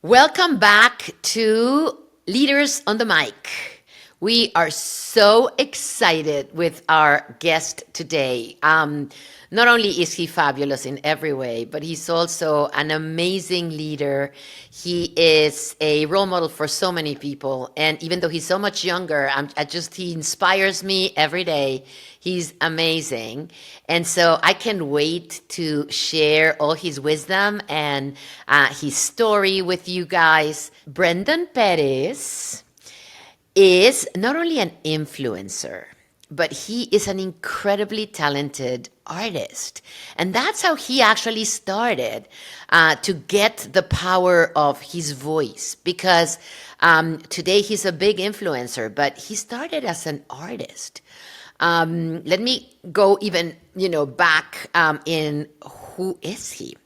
Welcome back to Leaders on the Mic. We are so excited with our guest today. Not only is he fabulous in every way, but he's also an amazing leader. He is a role model for so many people. And even though he's so much younger, he inspires me every day. He's amazing. And so I can't wait to share all his wisdom and his story with you guys. Brenden Perez is not only an influencer, but he is an incredibly talented artist. And that's how he actually started to get the power of his voice. Because today he's a big influencer, but he started as an artist. Let me go even, back in who is he?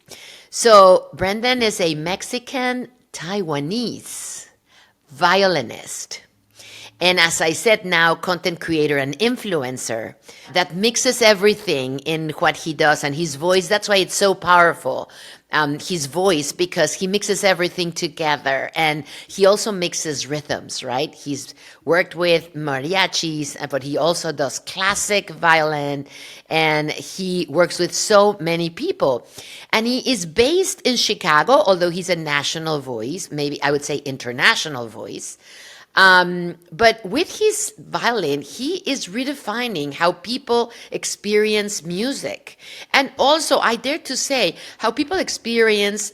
So Brenden is a Mexican Taiwanese violinist. And as I said now, content creator and influencer that mixes everything in what he does and his voice. That's why it's so powerful. His voice, because he mixes everything together, and he also mixes rhythms, right? He's worked with mariachis, but he also does classic violin, and he works with so many people. And he is based in Chicago, although he's a national voice, maybe I would say international voice. But with his violin, he is redefining how people experience music. And also, I dare to say, how people experience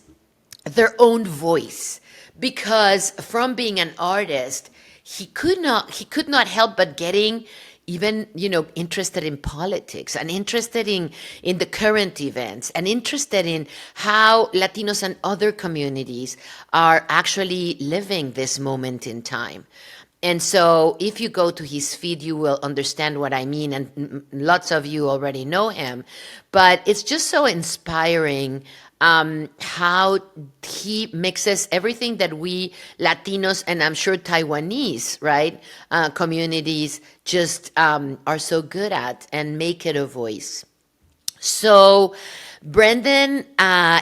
their own voice. Because from being an artist, he could not help but getting even, interested in politics and interested in the current events and interested in how Latinos and other communities are actually living this moment in time. And so if you go to his feed, you will understand what I mean. And lots of you already know him. But it's just so inspiring how he mixes everything that we Latinos and I'm sure Taiwanese, right, communities just are so good at and make it a voice. So Brenden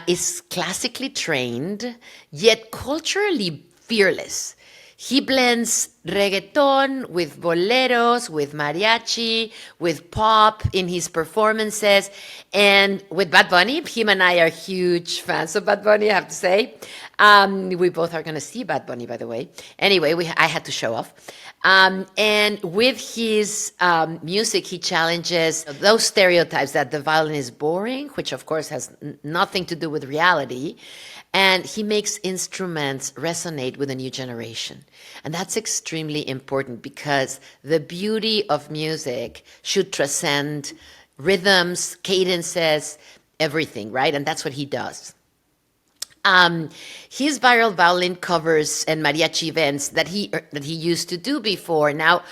is classically trained, yet culturally fearless. He blends reggaeton with boleros, with mariachi, with pop in his performances, and with Bad Bunny. Him and I are huge fans of Bad Bunny, I have to say. We both are going to see Bad Bunny, by the way. Anyway, I had to show off. And with his music, he challenges those stereotypes that the violin is boring, which of course has nothing to do with reality. And he makes instruments resonate with a new generation. And that's extremely important because the beauty of music should transcend rhythms, cadences, everything, right? And that's what he does. His viral violin covers and mariachi events that he used to do before now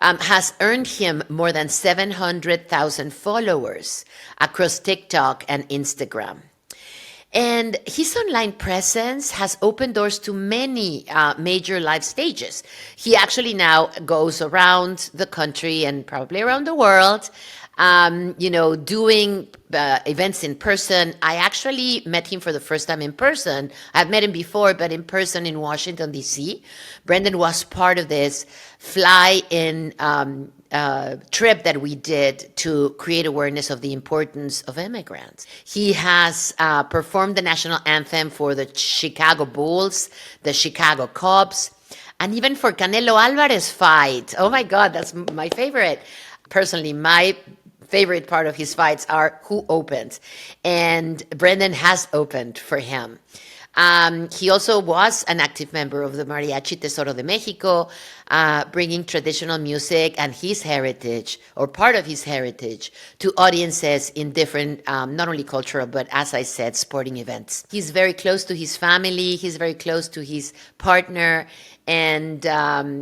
has earned him more than 700,000 followers across TikTok and Instagram. And his online presence has opened doors to many major live stages. He actually now goes around the country and probably around the world, doing events in person. I actually met him for the first time in person. I've met him before, but in person in Washington, D.C. Brenden was part of this fly-in trip that we did to create awareness of the importance of immigrants. He has performed the national anthem for the Chicago Bulls, the Chicago Cubs, and even for Canelo Alvarez fight. Oh my God, that's my favorite. Personally, my favorite part of his fights are who opens. And Brenden has opened for him. He also was an active member of the Mariachi Tesoro de Mexico, bringing traditional music and his heritage, or part of his heritage, to audiences in different, not only cultural, but as I said, sporting events. He's very close to his family. He's very close to his partner. And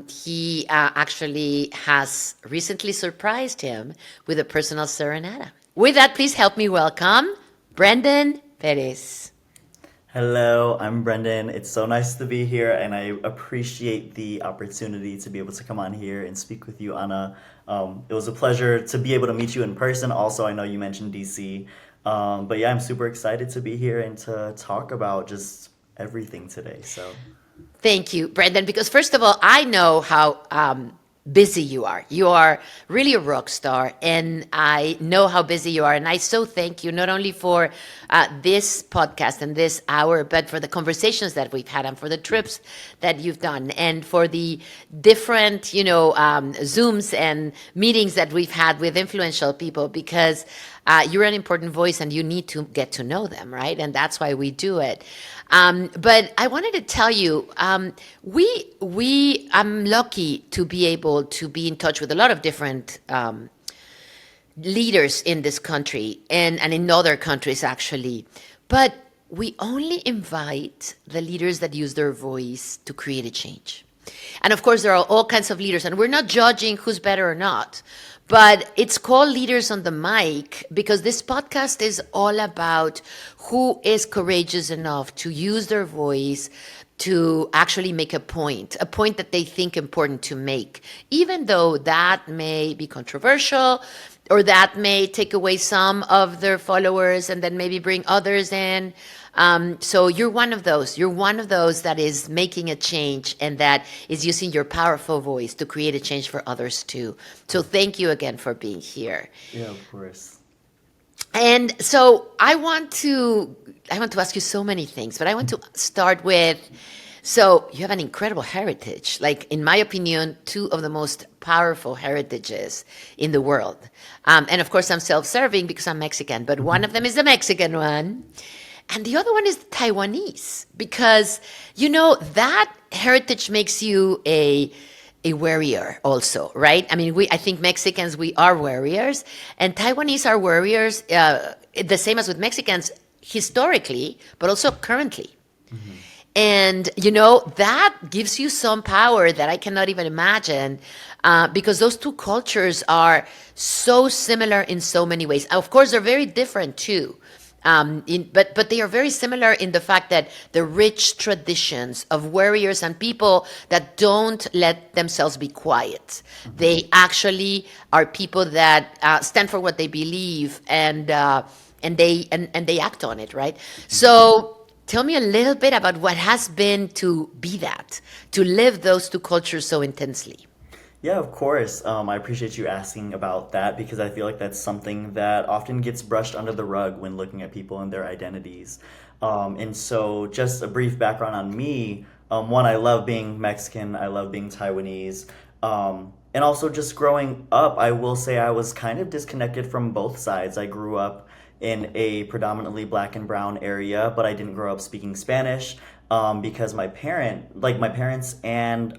he actually has recently surprised him with a personal serenata. With that, please help me welcome Brenden Perez. Hello, I'm Brenden. It's so nice to be here, and I appreciate the opportunity to be able to come on here and speak with you, Anna. It was a pleasure to be able to meet you in person. Also, I know you mentioned DC. But yeah, I'm super excited to be here and to talk about just everything today. So Thank you, Brendan, because first of all, I know how busy you are. You are really a rock star, and I know how busy you are. And I so thank you not only for this podcast and this hour, but for the conversations that we've had and for the trips that you've done and for the different, Zooms and meetings that we've had with influential people because you're an important voice and you need to get to know them, right? And that's why we do it. But I wanted to tell you, I'm lucky to be able to be in touch with a lot of different leaders in this country and in other countries actually. But we only invite the leaders that use their voice to create a change. And of course, there are all kinds of leaders, and we're not judging who's better or not. But it's called Leaders on the Mic because this podcast is all about who is courageous enough to use their voice to actually make a point that they think important to make, even though that may be controversial or that may take away some of their followers and then maybe bring others in. So you're one of those. You're one of those that is making a change and that is using your powerful voice to create a change for others too. So thank you again for being here. yeah, of course. And so I want to ask you so many things, but I want to start with, so you have an incredible heritage, like in my opinion, two of the most powerful heritages in the world. And of course I'm self-serving because I'm Mexican, but one of them is the Mexican one. And the other one is the Taiwanese, because, that heritage makes you a warrior also, right? I mean, I think Mexicans, we are warriors, and Taiwanese are warriors, the same as with Mexicans historically, but also currently. Mm-hmm. And, that gives you some power that I cannot even imagine because those two cultures are so similar in so many ways. Of course, they're very different too. But they are very similar in the fact that the rich traditions of warriors and people that don't let themselves be quiet. Mm-hmm. They actually are people that stand for what they believe and they act on it, right? Mm-hmm. So tell me a little bit about what has been to be that, to live those two cultures so intensely. Yeah, of course. I appreciate you asking about that because I feel like that's something that often gets brushed under the rug when looking at people and their identities. And so, just a brief background on me. One, I love being Mexican, I love being Taiwanese. And also, just growing up, I will say I was kind of disconnected from both sides. I grew up in a predominantly black and brown area, but I didn't grow up speaking Spanish. Because my parents and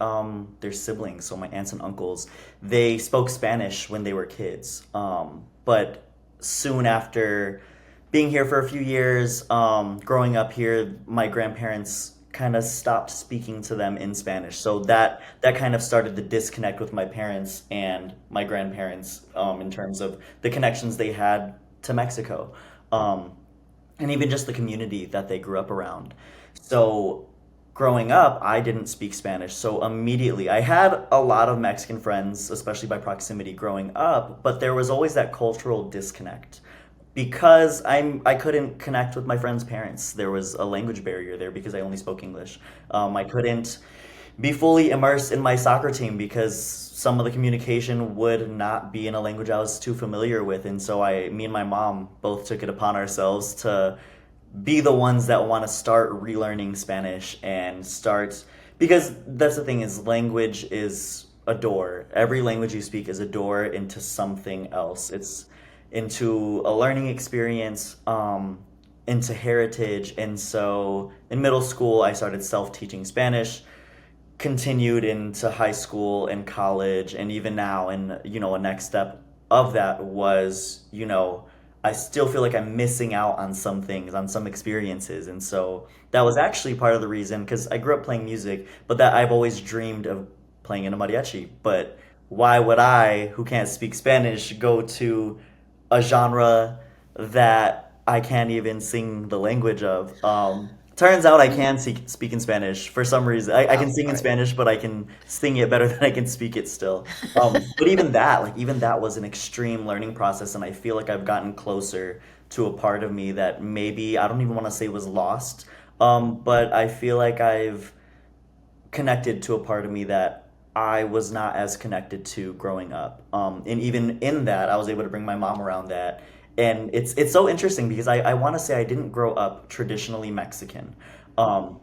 their siblings, so my aunts and uncles, they spoke Spanish when they were kids. But soon after being here for a few years, growing up here, my grandparents kind of stopped speaking to them in Spanish. So that kind of started the disconnect with my parents and my grandparents in terms of the connections they had to Mexico. And even just the community that they grew up around. So growing up, I didn't speak Spanish. So immediately, I had a lot of Mexican friends, especially by proximity growing up, but there was always that cultural disconnect because I couldn't connect with my friends' parents. There was a language barrier there because I only spoke English. I couldn't be fully immersed in my soccer team because some of the communication would not be in a language I was too familiar with. And so me and my mom both took it upon ourselves to be the ones that want to start relearning Spanish and start, because that's the thing is language is a door. Every language you speak is a door into something else. It's into a learning experience, into heritage. And so in middle school, I started self-teaching Spanish, continued into high school and college, and even now. And, a next step of that was, I still feel like I'm missing out on some things, on some experiences. And so that was actually part of the reason, because I grew up playing music, but that I've always dreamed of playing in a mariachi. But why would I, who can't speak Spanish, go to a genre that I can't even sing the language of? Turns out I can speak in Spanish for some reason. I can sing in Spanish, but I can sing it better than I can speak it still. But even that was an extreme learning process, and I feel like I've gotten closer to a part of me that maybe I don't even want to say was lost, But I feel like I've connected to a part of me that I was not as connected to growing up. And even in that, I was able to bring my mom around that. And it's so interesting because I want to say I didn't grow up traditionally Mexican. Um,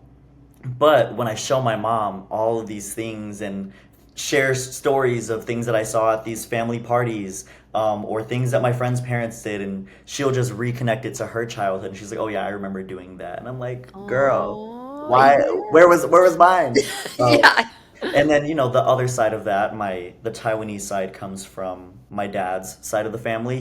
but when I show my mom all of these things and share stories of things that I saw at these family parties, or things that my friends' parents did, and she'll just reconnect it to her childhood. And she's like, "Oh yeah, I remember doing that." And I'm like, "Girl, Oh, why? Where was mine?" Um, yeah. and then the other side of that, the Taiwanese side comes from my dad's side of the family.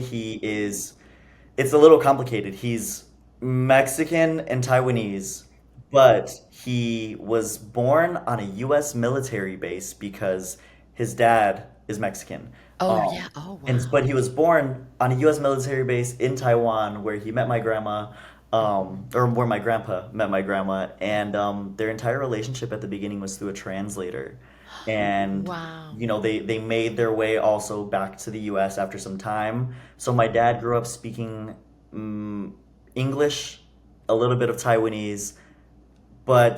It's a little complicated. He's Mexican and Taiwanese, but he was born on a U.S. military base because his dad is Mexican. Oh, Um, yeah. Oh, but wow. he was born on a U.S. military base in Taiwan where he met my grandma, or where my grandpa met my grandma, and their entire relationship at the beginning was through a translator. And Wow. they made their way also back to the US after some time. So my dad grew up speaking English, a little bit of Taiwanese, but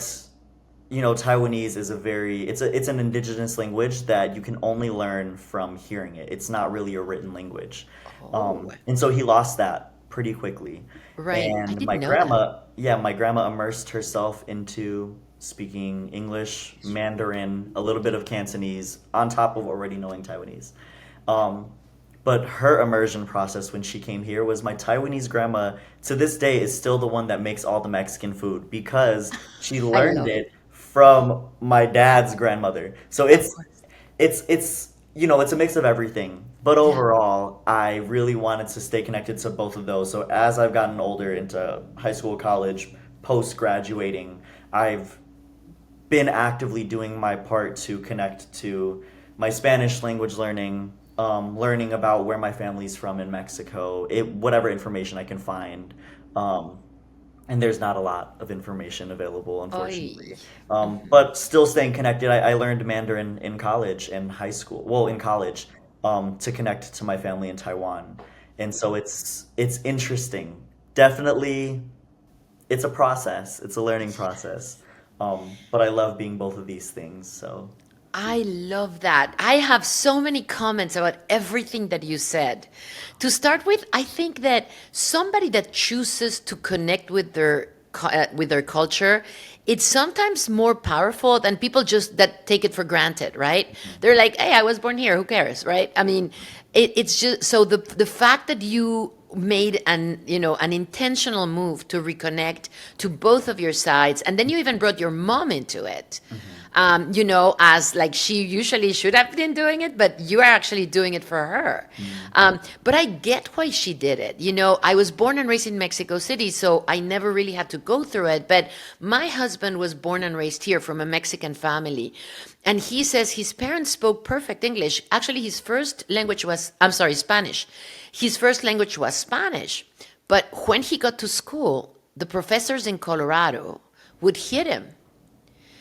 Taiwanese is it's an indigenous language that you can only learn from hearing it. It's not really a written language. Oh, And so he lost that pretty quickly. right. I And didn't know that. my grandma immersed herself into speaking English, Mandarin, a little bit of Cantonese on top of already knowing Taiwanese. Um, but her immersion process when she came here was my Taiwanese grandma to this day is still the one that makes all the Mexican food because she I learned love it. it from my dad's grandmother. So Of course. it's a mix of everything. But Yeah. overall, I really wanted to stay connected to both of those. So as I've gotten older into high school, college, post graduating, I've been actively doing my part to connect to my Spanish language learning, learning about where my family's from in Mexico, whatever information I can find. Um, and there's not a lot of information available, Oy. unfortunately. But still staying connected. I learned Mandarin in college and high school. Well, in college, to connect to my family in Taiwan, and so it's interesting. Definitely, it's a process. It's a learning process. But I love being both of these things. So I love that. I have so many comments about everything that you said. To start with, I think that somebody that chooses to connect with with their culture, it's sometimes more powerful than people just that take it for granted, right? They're like, "Hey, I was born here. Who cares?" Right? I mean, it's just so the fact that you made an intentional move to reconnect to both of your sides, and then you even brought your mom into it, mhm. as like she usually should have been doing it, but you are actually doing it for her. Mm. But I get why she did it. I was born and raised in Mexico City, so I never really had to go through it. But my husband was born and raised here from a Mexican family. And he says his parents spoke perfect English. Actually, his first language was, I'm sorry, Spanish. His first language was Spanish. But when he got to school, the professors in Colorado would hit him.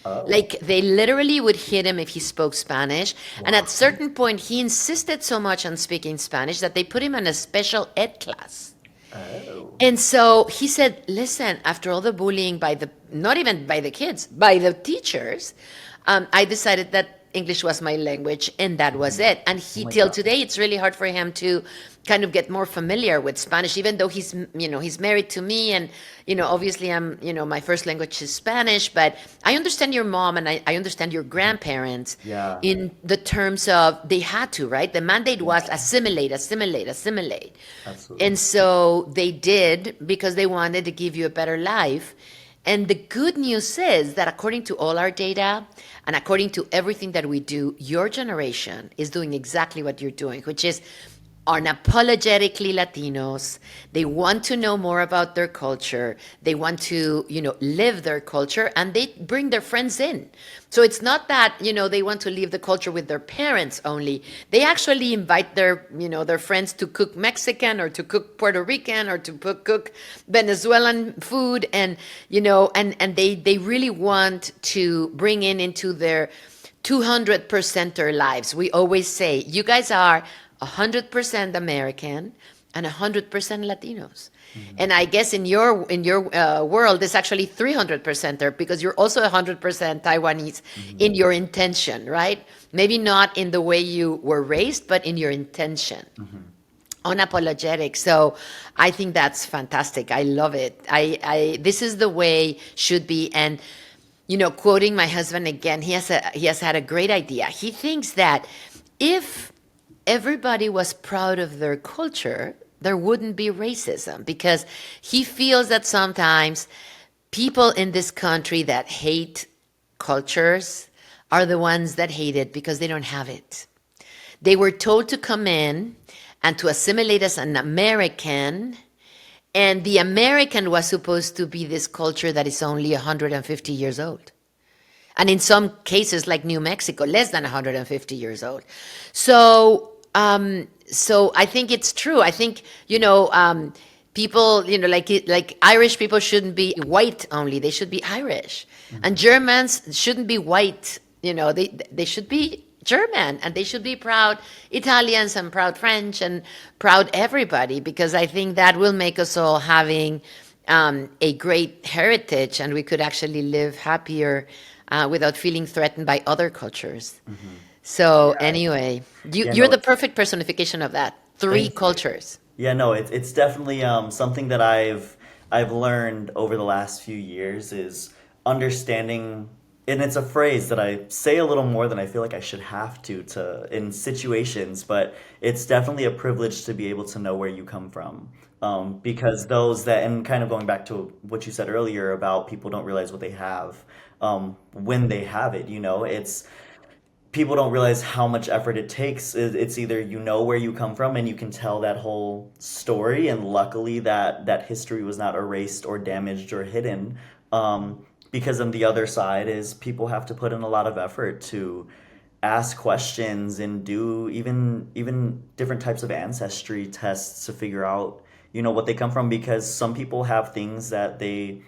Oh, Like they literally would hit him if he spoke Spanish. And at wow. certain point, he insisted so much on speaking Spanish that they put him in a special ed class. Oh. And so he said, listen, after all the bullying by not even by the kids, by the teachers, I decided that English was my language and that was Mhm. it. And Oh my till God. today, it's really hard for him to kind of get more familiar with Spanish, even though he's married to me. And, obviously my first language is Spanish, but I understand your mom and I understand your grandparents Yeah. in the terms of they had to, right? The mandate was Yeah. assimilate, assimilate, assimilate. Absolutely. And so they did because they wanted to give you a better life. And the good news is that according to all our data and according to everything that we do, your generation is doing exactly what you're doing, which is unapologetically Latinos. They want to know more about their culture. They want to, live their culture and they bring their friends in. So it's not that, they want to leave the culture with their parents only. They actually invite their friends to cook Mexican or to cook Puerto Rican or to cook Venezuelan food. And, and they really want to bring into their 200% their lives. We always say, you guys are 100% American, and 100% Latinos. And I guess in your world, it's actually 300% there because you're also 100% Taiwanese in your intention, right? Maybe not in the way you were raised, but in your intention. Unapologetic. So I think that's fantastic. I love it. This is the way should be. And quoting my husband again, he has had a great idea. He thinks that if everybody was proud of their culture, there wouldn't be racism, because he feels that sometimes people in this country that hate cultures are the ones that hate it because they don't have it. They were told to come in and to assimilate as an American, and the American was supposed to be this culture that is only 150 years old. And in some cases, like New Mexico, less than 150 years old. So I think it's true. I think, people, like Irish people shouldn't be white only. They should be Irish. And Germans shouldn't be white. They should be German, and they should be proud Italians and proud French and proud everybody, because I think that will make us all having a great heritage, and we could actually live happier without feeling threatened by other cultures. So anyway, you're the perfect personification of that. Three cultures. Yeah, no, it's definitely something that I've learned over the last few years is understanding, and it's a phrase that I say a little more than I feel like I should have to in situations, but it's definitely a privilege to be able to know where you come from. Because those that, and kind of going back to what you said earlier about people don't realize what they have when they have it, it's people don't realize how much effort it takes. It's either where you come from and you can tell that whole story, and luckily that history was not erased or damaged or hidden. Because on the other side is people have to put in a lot of effort to ask questions and do even different types of ancestry tests to figure out what they come from, because some people have things that they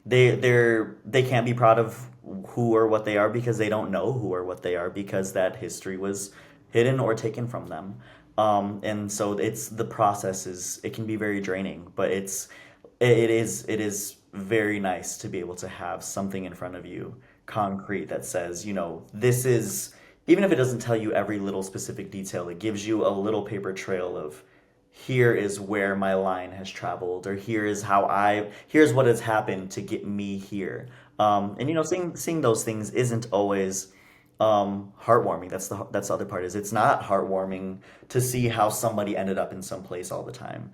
can't be proud of who or what they are because they don't know who or what they are, because that history was hidden or taken from them. And so the process it can be very draining, but it is very nice to be able to have something in front of you, concrete, that says, this is, even if it doesn't tell you every little specific detail, it gives you a little paper trail of, here is where my line has traveled, or here's what has happened to get me here. And seeing those things isn't always heartwarming. That's the other part, is it's not heartwarming to see how somebody ended up in some place all the time.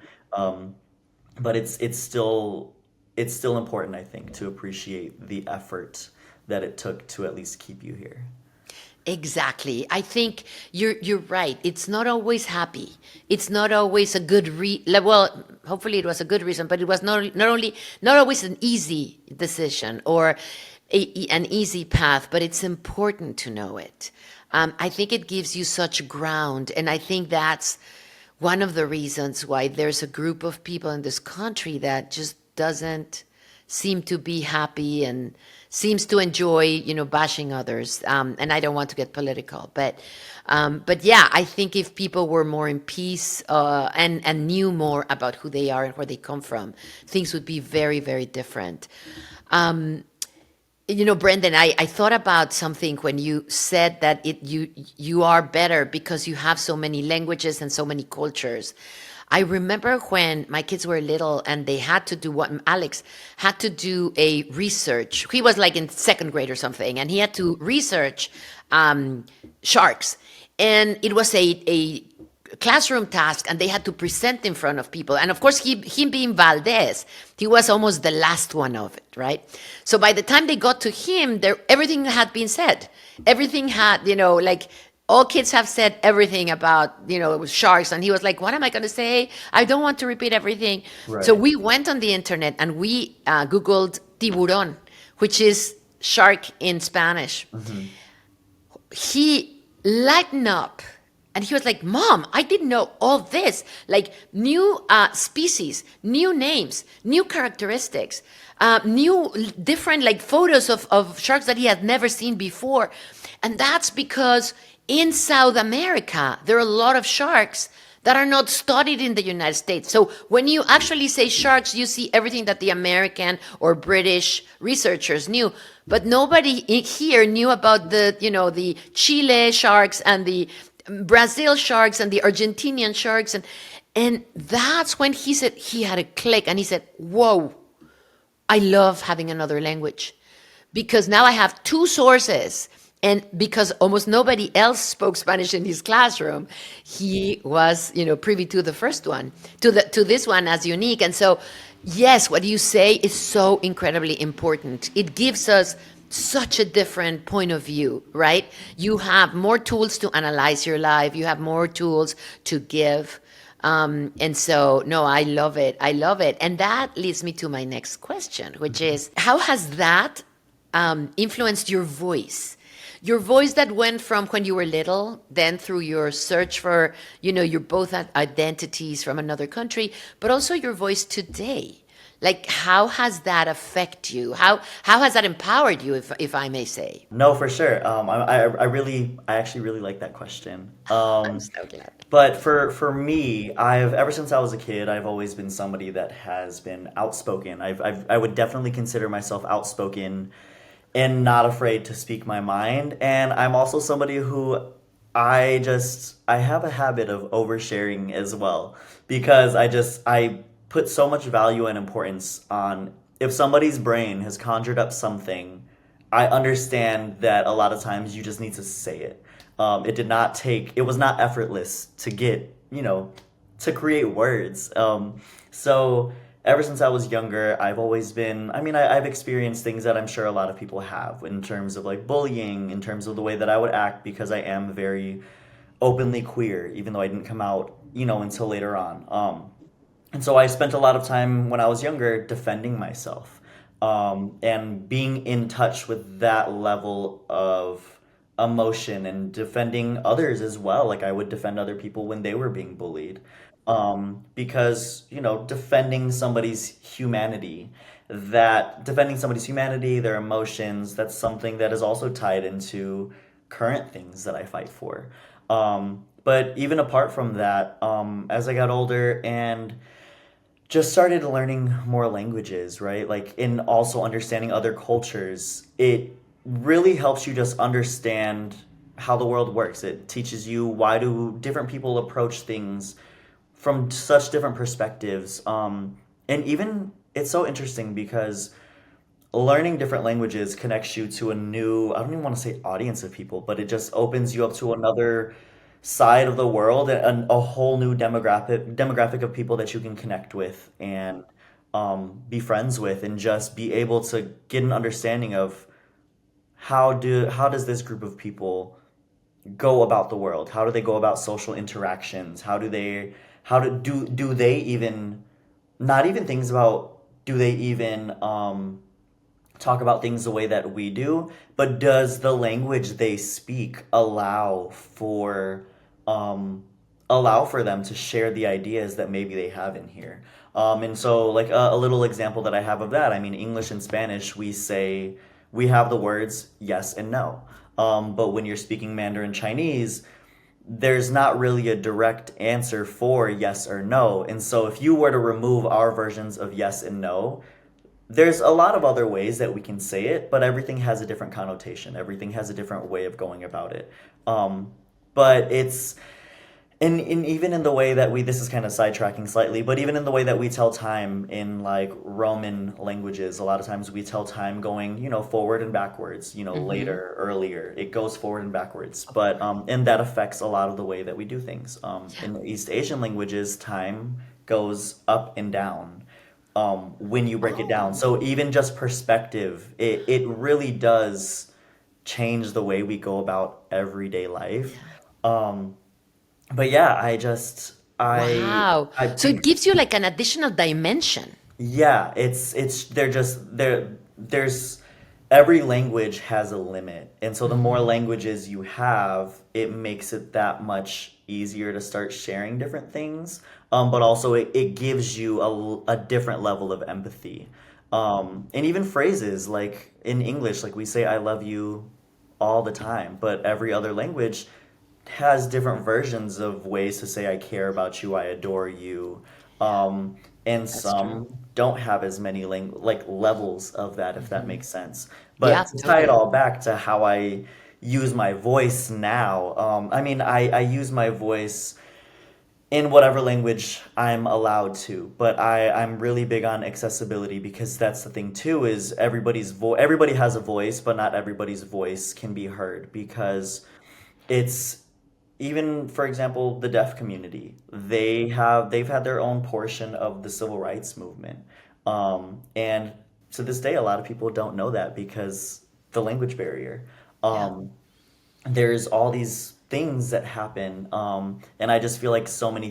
But it's still important, I think, to appreciate the effort that it took to at least keep you here. Exactly. I think you're right. It's not always happy. It's not always a good well, hopefully it was a good reason, but it was not always an easy decision or an easy path, but it's important to know it. I think it gives you such ground, and I think that's one of the reasons why there's a group of people in this country that just doesn't seem to be happy and seems to enjoy, bashing others. And I don't want to get political, but yeah, I think if people were more in peace and knew more about who they are and where they come from, things would be very, very different. Brenden, I thought about something when you said that you are better because you have so many languages and so many cultures. I remember when my kids were little and they had to do Alex had to do a research. He was like in second grade or something, and he had to research sharks. And it was a classroom task, and they had to present in front of people. And of course, him being Valdez, he was almost the last one of it, right? So by the time they got to him, everything had been said. Everything had, all kids have said everything about, sharks. And he was like, what am I going to say? I don't want to repeat everything. Right. So we went on the internet and we Googled tiburón, which is shark in Spanish. Mm-hmm. He lightened up. And he was like, Mom, I didn't know all this. Like new species, new names, new characteristics, new different photos of sharks that he had never seen before. And that's because in South America, there are a lot of sharks that are not studied in the United States. So when you actually say sharks, you see everything that the American or British researchers knew, but nobody here knew about the Chile sharks and the Brazil sharks and the Argentinian sharks, and that's when he said he had a click, and he said, "Whoa, I love having another language because now I have two sources." And because almost nobody else spoke Spanish in his classroom, he was, privy to the first one, to this one as unique. And so, yes, what you say is so incredibly important. It gives us such a different point of view, right? You have more tools to analyze your life. You have more tools to give. And so, no, I love it. I love it. And that leads me to my next question, which is, how has that influenced your voice? Your voice that went from when you were little, then through your search for, your both identities from another country, but also your voice today. Like, how has that affect you? How has that empowered you, if I may say? No, for sure. I actually really like that question. I'm so glad. But for me, ever since I was a kid, I've always been somebody that has been outspoken. I would definitely consider myself outspoken and not afraid to speak my mind. And I'm also somebody who I have a habit of oversharing as well, because I put so much value and importance on, if somebody's brain has conjured up something, I understand that a lot of times you just need to say it. It was not effortless to get, to create words. So ever since I was younger, I've always been, I've experienced things that I'm sure a lot of people have, in terms of like bullying, in terms of the way that I would act, because I am very openly queer, even though I didn't come out, until later on. And so I spent a lot of time when I was younger defending myself, and being in touch with that level of emotion, and defending others as well. Like, I would defend other people when they were being bullied. Because, defending somebody's humanity, their emotions, that's something that is also tied into current things that I fight for. But even apart from that, as I got older and just started learning more languages, right? Like, in also understanding other cultures, it really helps you just understand how the world works. It teaches you, why do different people approach things from such different perspectives. And even, it's so interesting because learning different languages connects you to a new, I don't even want to say audience of people, but it just opens you up to another side of the world, and a whole new demographic of people that you can connect with, and be friends with, and just be able to get an understanding of, how does this group of people go about the world? How do they go about social interactions? Do they even, not even things about, do they even talk about things the way that we do, but does the language they speak allow for them to share the ideas that maybe they have in here? And so, like, a little example that I have of that, English and Spanish, we have the words yes and no. But when you're speaking Mandarin Chinese, there's not really a direct answer for yes or no. And so if you were to remove our versions of yes and no, there's a lot of other ways that we can say it, but everything has a different connotation. Everything has a different way of going about it. But it's, and even in the way that this is kind of sidetracking slightly, but even in the way that we tell time in, like, Roman languages, a lot of times we tell time going, forward and backwards, later, earlier. It goes forward and backwards. But, and that affects a lot of the way that we do things. In the East Asian languages, time goes up and down, when you break it down. So even just perspective, it really does change the way we go about everyday life. But yeah, Wow. I So it think, gives you like an additional dimension. yeah, there's every language has a limit. And so the more languages you have, it makes it that much easier to start sharing different things. But also it gives you a different level of empathy. And even phrases, like in English, like we say I love you all the time, but every other language has different versions of ways to say I care about you, I adore you. Um, and That's true. some don't have as many like levels of that, if that Hmm. makes sense. Yeah, But to tie it totally. all back to how I use my voice now, I mean, I use my voice in whatever language I'm allowed to. But I'm really big on accessibility because that's the thing too, is everybody has a voice, but not everybody's voice can be heard because it's even, for example, the deaf community. They've had their own portion of the civil rights movement. And to this day a lot of people don't know that because the language barrier. Yeah, Um, there's all these things that happen, and I just feel like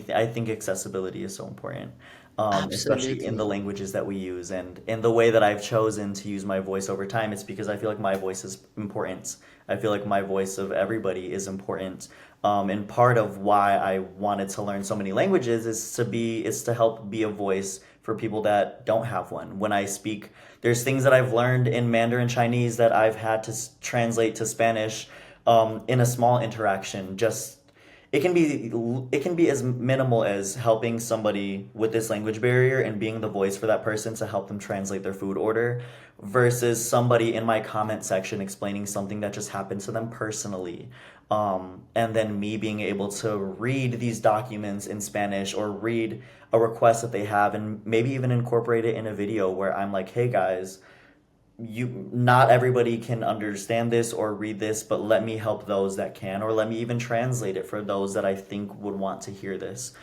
I think accessibility is so important, especially in the absolutely. languages that we use, and in the way that I've chosen to use my voice over time. It's because I feel like my voice is important. I feel like my voice of everybody is important, and part of why I wanted to learn so many languages is to help be a voice for people that don't have one. When I speak, there's things that I've learned in Mandarin Chinese that I've had to translate to Spanish, in a small interaction. Just it can be as minimal as helping somebody with this language barrier and being the voice for that person to help them translate their food order, versus somebody in my comment section explaining something that just happened to them personally. And then me being able to read these documents in Spanish or read a request that they have and maybe even incorporate it in a video where I'm like, hey guys, you not everybody can understand this or read this, but let me help those that can, or let me even translate it for those that I think would want to hear this.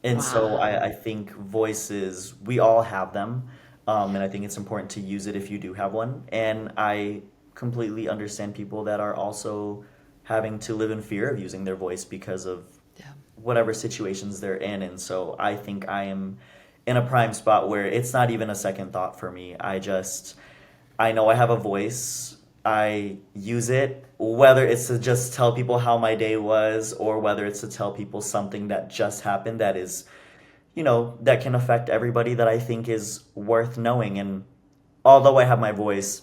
And so Wow. I think voices, we all have them, and I think it's important to use it if you do have one. And I completely understand people that are also having to live in fear of using their voice because of Yeah. whatever situations they're in. And so I think I am in a prime spot where it's not even a second thought for me. I know I have a voice. I use it, whether it's to just tell people how my day was or whether it's to tell people something that just happened that is, that can affect everybody, that I think is worth knowing. And although I have my voice,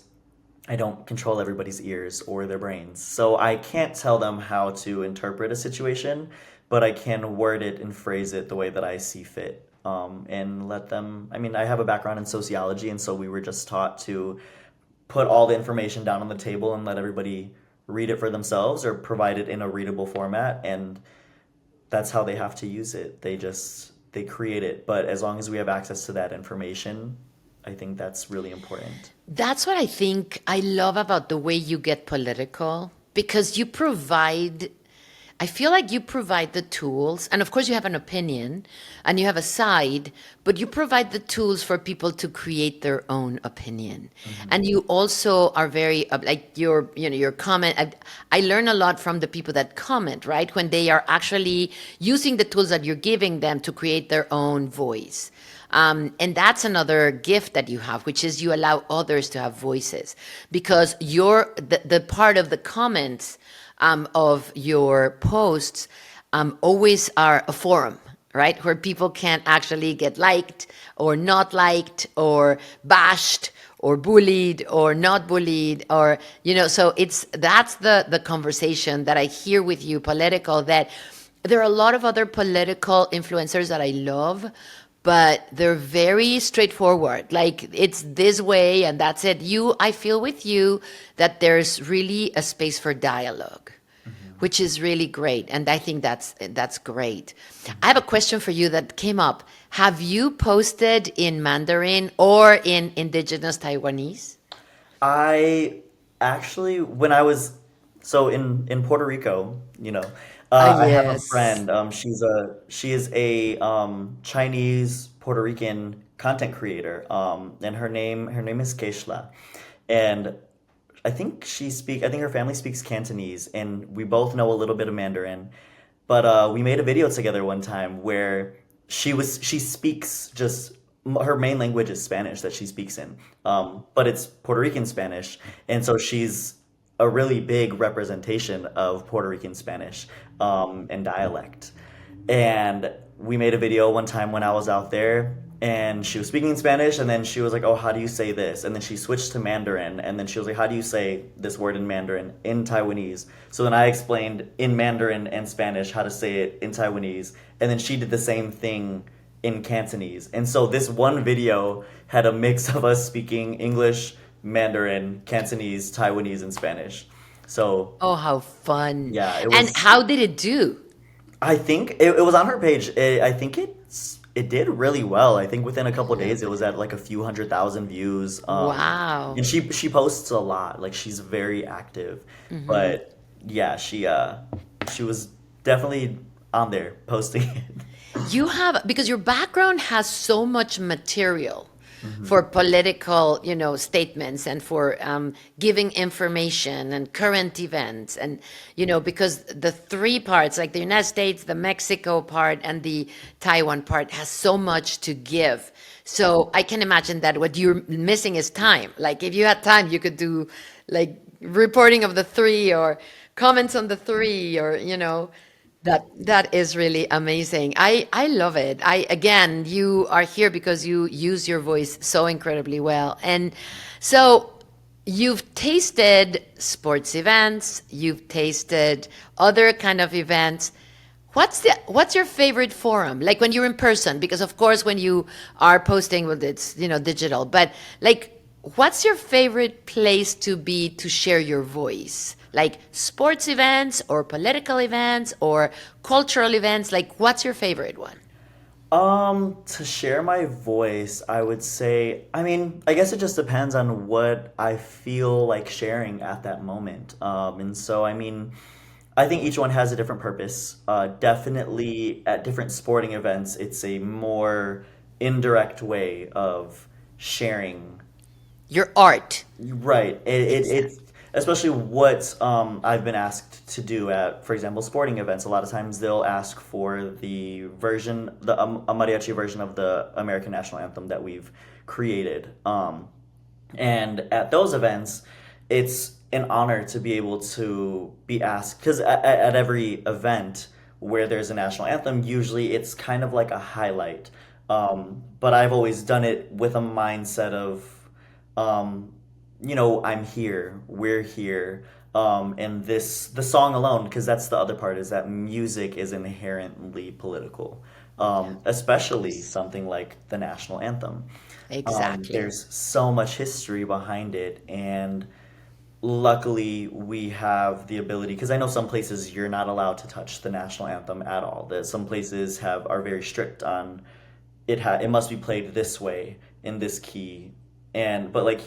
I don't control everybody's ears or their brains. So I can't tell them how to interpret a situation, but I can word it and phrase it the way that I see fit. And let them, I mean, I have a background in sociology, and so we were just taught to put all the information down on the table and let everybody read it for themselves or provide it in a readable format. And that's how they have to use it. They create it. But as long as we have access to that information, I think that's really important. That's what I think I love about the way you get political because you provide, I feel like you provide the tools. And of course, you have an opinion and you have a side, but you provide the tools for people to create their own opinion. Hmm. And you also are very, like your comment. I learn a lot from the people that comment, right? When they are actually using the tools that you're giving them to create their own voice. And that's another gift that you have, which is you allow others to have voices because the part of the comments of your posts always are a forum, right? Where people can actually get liked or not liked or bashed or bullied or not bullied or so that's the conversation that I hear with you political, that there are a lot of other political influencers that I love, but they're very straightforward. Like it's this way and that's it. I feel with you that there's really a space for dialogue, Hmm. which is really great. And I think that's great. I have a Hmm. question for you that came up. Have you posted in Mandarin or in indigenous Taiwanese? I actually, when I was so in Puerto Rico, Ah, I have a yes. friend. She is a Chinese Puerto Rican content creator. And her name is Keishla, and I think her family speaks Cantonese, and we both know a little bit of Mandarin. But we made a video together one time where she speaks just her main language is Spanish that she speaks in, but it's Puerto Rican Spanish, and so she's a really big representation of Puerto Rican Spanish, and dialect. And we made a video one time when I was out there, and she was speaking in Spanish, and then she was like, "Oh, how do you say this?" And then she switched to Mandarin, and then she was like, "How do you say this word in Mandarin in Taiwanese?" So then I explained in Mandarin and Spanish how to say it in Taiwanese, and then she did the same thing in Cantonese. And so this one video had a mix of us speaking English, Mandarin, Cantonese, Taiwanese, and Spanish. So Oh, how fun. yeah, it And was. how did it do? I think it was on her page. I think it did really well. I think within a couple I of days love it was it. at like a few 100,000 views. And Wow. she posts a lot. Like she's very active. Hmm. But yeah, she was definitely on there posting it. You have, because your background has so much material Hmm. for political, statements and for giving information and current events. And, because the three parts, like the United States, the Mexico part, and the Taiwan part, has so much to give. So I can imagine that what you're missing is time. Like if you had time, you could do like reporting of the three or comments on the three or, that is really amazing. I love it. Again, you are here because you use your voice so incredibly well. And so you've tasted sports events, you've tasted other kind of events. What's your favorite forum? Like when you're in person, because of course when you are posting, well, it's digital, but like what's your favorite place to be to share your voice? Like sports events or political events or cultural events? Like what's your favorite one? To share my voice, I would say, I mean, I guess it just depends on what I feel like sharing at that moment. And so, I mean, I think each one has a different purpose. Definitely at different sporting events, it's a more indirect way of sharing. Your art. Right. It's Exactly. especially what I've been asked to do at, for example, sporting events. A lot of times they'll ask for a mariachi version of the American national anthem that we've created. And at those events, it's an honor to be able to be asked, because at every event where there's a national anthem, usually it's kind of like a highlight. But I've always done it with a mindset of, um, I'm here, we're here, and the song alone, because that's the other part, is that music is inherently political, especially Yes. something like the national anthem. Exactly. There's so much history behind it, and luckily we have the ability, because I know some places you're not allowed to touch the national anthem at all. That some places are very strict on it must be played this way in this key, and but like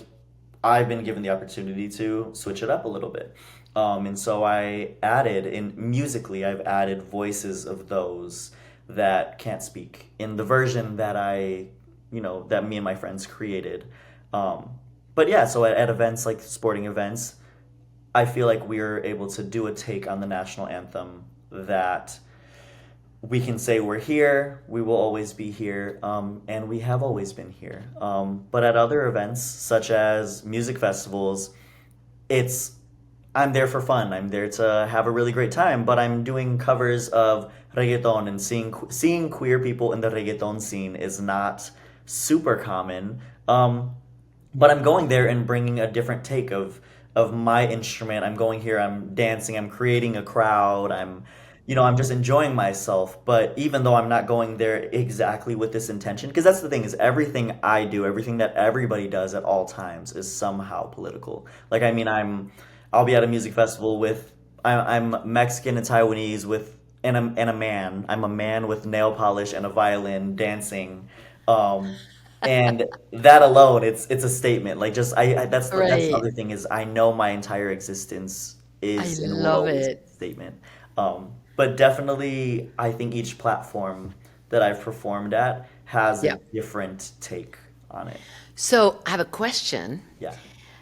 I've been given the opportunity to switch it up a little bit. And so I added in musically, I've added voices of those that can't speak in the version that that me and my friends created. Um, but yeah, so at events like sporting events, I feel like we're able to do a take on the national anthem that we can say we're here, we will always be here, and we have always been here. But at other events, such as music festivals, it's I'm there for fun. I'm there to have a really great time, but I'm doing covers of reggaeton, and seeing queer people in the reggaeton scene is not super common. But I'm going there and bringing a different take of my instrument. I'm going here, I'm dancing, I'm creating a crowd. I'm just enjoying myself. But even though I'm not going there exactly with this intention, because that's the thing, is everything I do, everything that everybody does at all times is somehow political. Like, I mean, I'll be at a music festival I'm Mexican and Taiwanese and a man. I'm a man with nail polish and a violin dancing. Um, and that alone, it's a statement. Like, just that's the Right. other thing, is I know my entire existence I is and will love always be it. a statement. But definitely, I think each platform that I've performed at has a Yeah. different take on it. So I have a question. Yeah.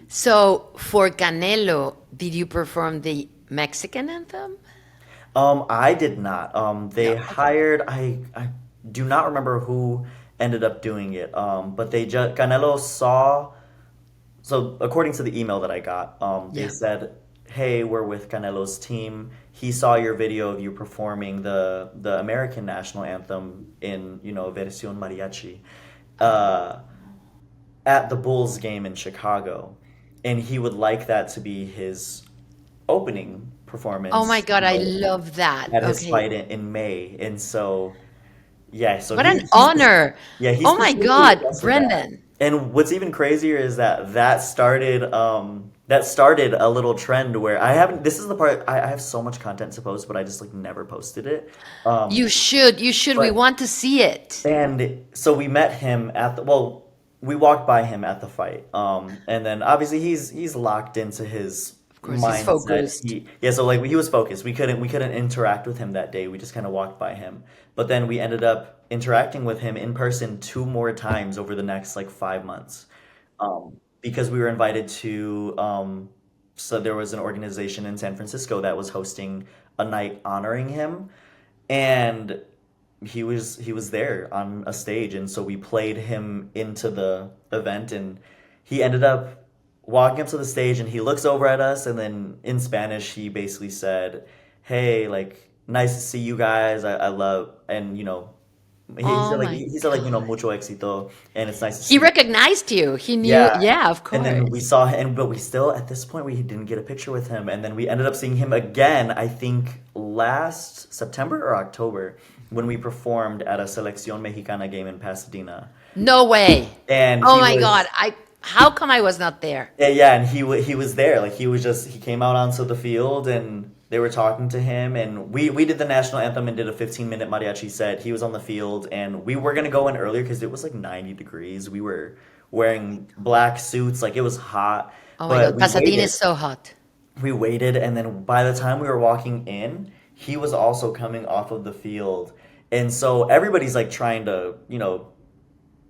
So for Canelo, did you perform the Mexican anthem? I did not. They No. Okay. hired. I do not remember who ended up doing it. But Canelo saw. So according to the email that I got, they Yeah. said, "Hey, we're with Canelo's team. He saw your video of you performing the American national anthem in versión mariachi, uh, at the Bulls game in Chicago, and he would like that to be his opening Oh my performance, God, I love that. at his Okay. fight in May. And so, yeah, so What an he's honor. yeah, he Oh my specifically God, requested that. Brendan. And what's even crazier is that that started a little trend where I haven't. This is the part I have so much content to post, but I just like never posted it. Um, You should. You should. We but want to see it. and so we met him at the well, we walked by him at the fight. And then obviously he's locked into his Of course, he's mindset. focused. So like he was focused. We couldn't interact with him that day. We just kind of walked by him. But then we ended up interacting with him in person two more times over the next like 5 months. Because we were invited to so there was an organization in San Francisco that was hosting a night honoring him, and he was there on a stage, and so we played him into the event, and he ended up walking up to the stage, and he looks over at us, and then in Spanish he basically said, "Hey, like nice to see you guys. I love," and he Oh said like my he said like God. mucho éxito, and it's nice to He see you. recognized you. He knew. Yeah. Yeah, of And then we course. saw him, but we still, at this point, we didn't get a picture with him. And then we ended up seeing him again, I think last September or October, when we performed at a Selección Mexicana game in Pasadena. No way. And Oh he my God. was, How come I was not there? yeah, and he was there. Like he came out onto the field and they were talking to him. And we did the national anthem and did a 15-minute mariachi set. He was on the field and we were going to go in earlier because it was like 90 degrees. We were wearing black suits, like it was hot, Oh my but God. we Pasadena waited. is so hot. We waited, and then by the time we were walking in, he was also coming off of the field. And so everybody's like trying to,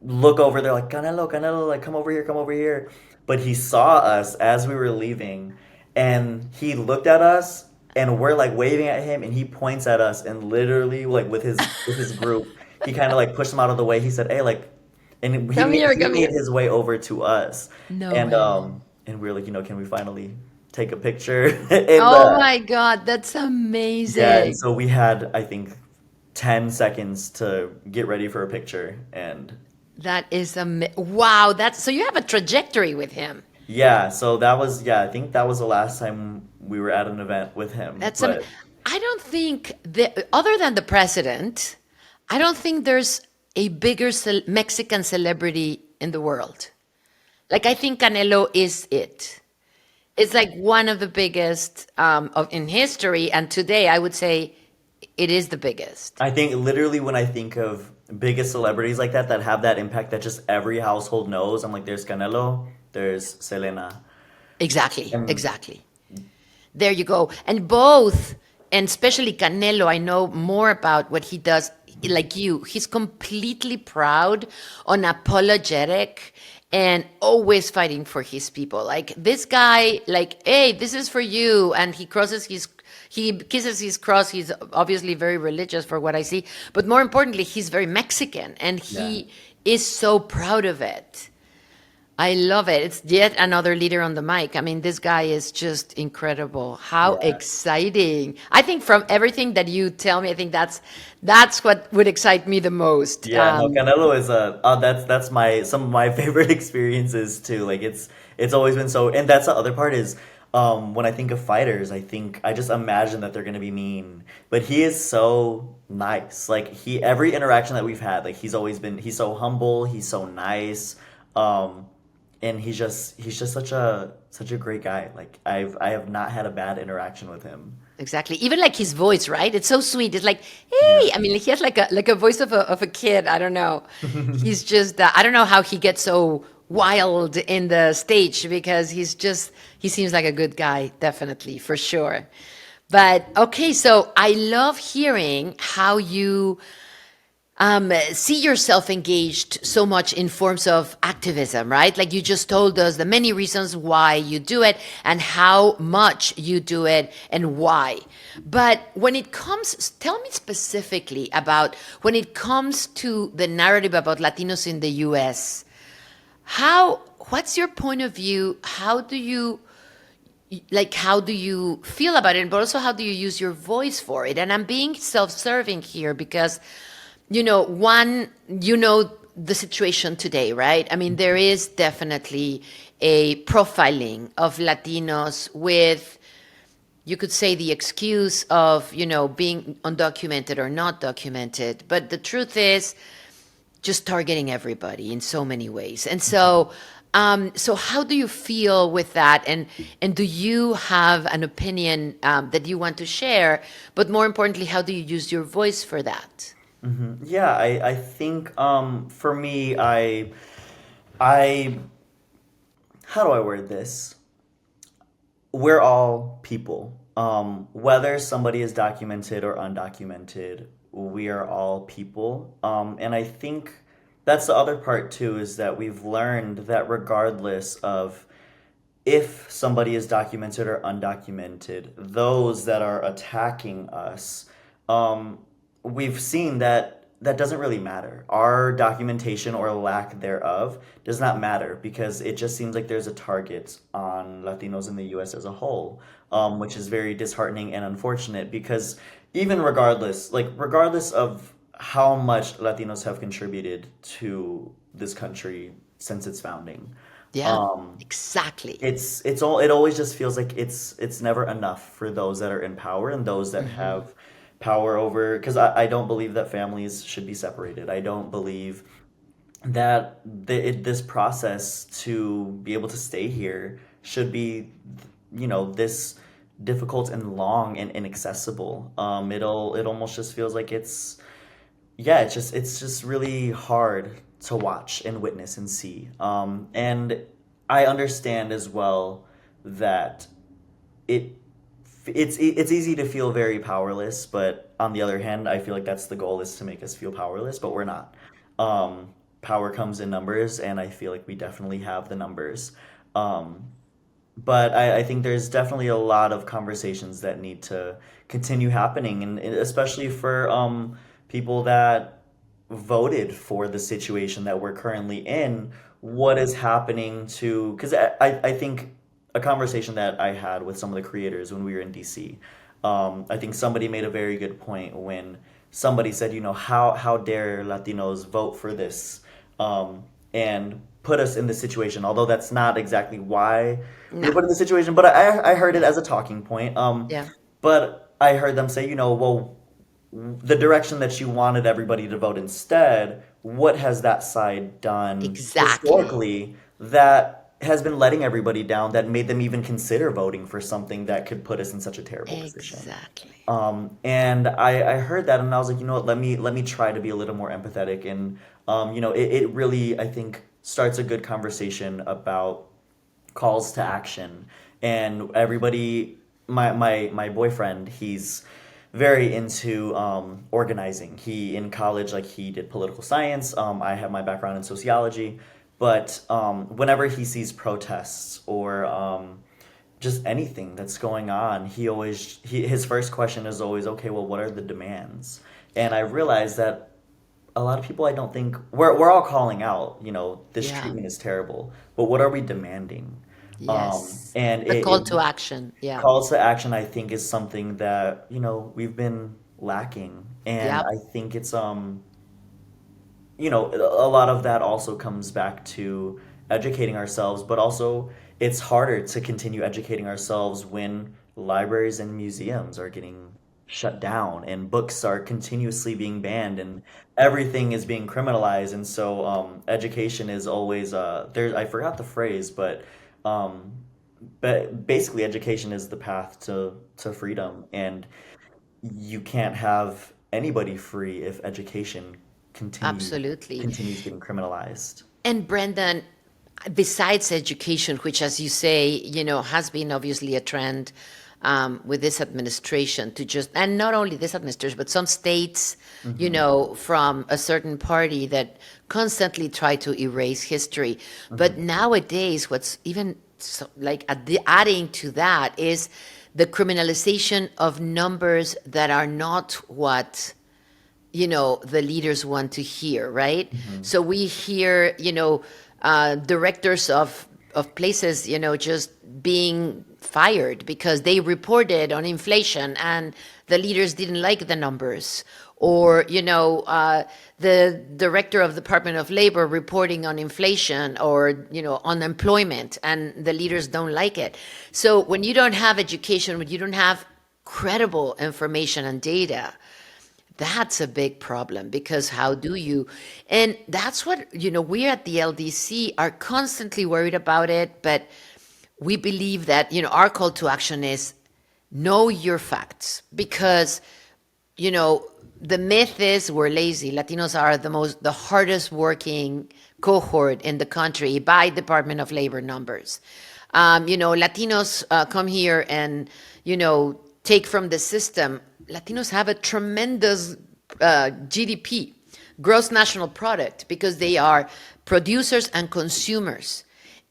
look over there like Canelo, Canelo, like come over here. But he saw us as we were leaving, and he looked at us, and we're like waving at him, and he points at us, and literally like with his group, he kind of like pushed them out of the way. He said, "Hey, like," and Come here. he Come made here. his way over to us, No and way. we were like, can we finally take a picture in Oh the my God. That's yeah, and amazing. so we had, I think, 10 seconds to get ready for a picture. And That is wow. That's so you have a trajectory with him. yeah, so that was, yeah, I think that was the last time we were at an event with him. That's But I don't think other than the president, I don't think there's a bigger Mexican celebrity in the world. Like I think Canelo is it. It's like one of the biggest in history, and today I would say it is the biggest. I think literally when I think of biggest celebrities like that have that impact that just every household knows, I'm like, there's Canelo, there's Selena. Exactly, And exactly. There you go. And both, and especially Canelo, I know more about what he does. Like you, he's completely proud, unapologetic, and always fighting for his people. Like this guy, like, hey, this is for you. And he kisses his cross. He's obviously very religious for what I see. But more importantly, he's very Mexican and yeah. he is so proud of it. I love it. It's yet another leader on the mic. I mean, this guy is just incredible. How Yeah. exciting. I think from everything that you tell me, I think that's what would excite me the most. Yeah, no, Canelo is a that's my some of my favorite experiences too. Like it's always been so, and that's the other part is when I think of fighters, I just imagine that they're gonna be mean, but he is so nice. Like every interaction that we've had, like he's so humble, he's so nice, um, and he's just such a great guy. Like I have not had a bad interaction with him. Exactly. Even like his voice, right? It's so sweet. It's like, Yeah. hey, I mean, he has like a voice of a kid. I don't know. He's just I don't know how he gets so wild in the stage because he seems like a good guy, definitely, for sure. But okay, so I love hearing how you see yourself engaged so much in forms of activism, right? Like you just told us the many reasons why you do it and how much you do it and why. But when it comes, tell me specifically about when it comes to the narrative about Latinos in the US, what's your point of view? How do you feel about it? But also, how do you use your voice for it? And I'm being self serving here because one, the situation today, right? I mean, there is definitely a profiling of Latinos with, you could say, the excuse of, being undocumented or not documented. But the truth is just targeting everybody in so many ways. And so how do you feel with that? And do you have an opinion that you want to share? But more importantly, how do you use your voice for that? Yeah, I think for me, I how do I word this? We're all people. Whether somebody is documented or undocumented, we are all people. And I think that's the other part too, is that we've learned that regardless of if somebody is documented or undocumented, those that are attacking us, um, we've seen that that doesn't really matter. Our documentation or lack thereof does not matter because it just seems like there's a target on Latinos in the US as a whole, which is very disheartening and unfortunate because even regardless of how much Latinos have contributed to this country since its founding, Yeah, um, exactly. it always just feels like it's never enough for those that are in power and those that Hmm. have power over because I don't believe that families should be separated. I don't believe that this process to be able to stay here should be this difficult and long and inaccessible. It almost just feels like yeah, it's just really hard to watch and witness and see. And I understand as well that it it's easy to feel very powerless, but on the other hand, I feel like that's the goal is to make us feel powerless, but we're not. Power comes in numbers, and I feel like we definitely have the numbers. Um, but I think there's definitely a lot of conversations that need to continue happening, and especially for people that voted for the situation that we're currently in. What is happening to? Because I think a conversation that I had with some of the creators when we were in DC, I think somebody made a very good point when somebody said, how dare Latinos vote for this, and put us in this situation. Although that's not exactly why we were No. put in the situation, but I heard it as a talking point. Yeah, But I heard them say, well, the direction that you wanted everybody to vote instead, what has that side done exactly. historically that has been letting everybody down that made them even consider voting for something that could put us in such a terrible position? Exactly. And I heard that and I was like, what, let me try to be a little more empathetic and it really I think starts a good conversation about calls to action and everybody my boyfriend he's very into organizing. He in college like he did political science. I have my background in sociology, but whenever he sees protests or just anything that's going on, his first question is always, okay, well, what are the demands? And I realized that a lot of people I don't think we're all calling out, this Yeah. treatment is terrible, but what are we demanding? Yes. And The it call to action. Yeah. calls to action I think is something that, we've been lacking. And Yep. I think it's a lot of that also comes back to educating ourselves, but also it's harder to continue educating ourselves when libraries and museums are getting shut down and books are continuously being banned and everything is being criminalized. And so education is always there. I forgot the phrase, um, but basically education is the path to freedom, and you can't have anybody free if education continue Absolutely. continues getting criminalized. And Brendan, besides education, which, as you say, has been obviously a trend with this administration to just, and not only this administration, but some states, Hmm. from a certain party that constantly try to erase history. But Hmm. nowadays, what's even like adding to that is the criminalization of numbers that are not what the leaders want to hear, right? Hmm. So we hear directors of places just being fired because they reported on inflation and the leaders didn't like the numbers, or the director of the Department of Labor reporting on inflation or unemployment, and the leaders don't like it. So when you don't have education, when you don't have credible information and data, that's a big problem, because how do you? And that's what, we at the LDC are constantly worried about it, but we believe that, our call to action is know your facts, because, you know, the myth is we're lazy. Latinos are the hardest working cohort in the country by Department of Labor numbers. Latinos come here and, take from the system. Latinos have a tremendous GDP, gross national product, because they are producers and consumers.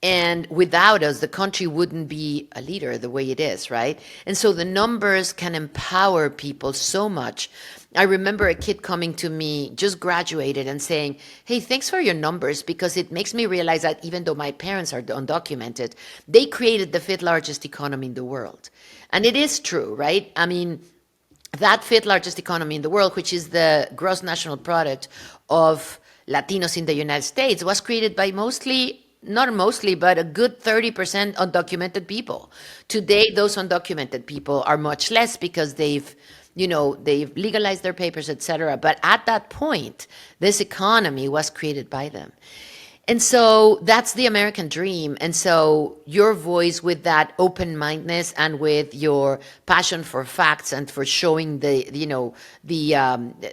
And without us, the country wouldn't be a leader the way it is, right? And so the numbers can empower people so much. I remember a kid coming to me, just graduated, and saying, "Hey, thanks for your numbers, because it makes me realize that even though my parents are undocumented, they created the fifth largest economy in the world." And it is true, right? I mean, that fifth largest economy in the world, which is the gross national product of Latinos in the United States, was created by not mostly, but a good 30% undocumented people. Today, those undocumented people are much less, because they've legalized their papers, etc. But at that point, this economy was created by them. And so that's the American dream. And so your voice, with that open mindedness and with your passion for facts and for showing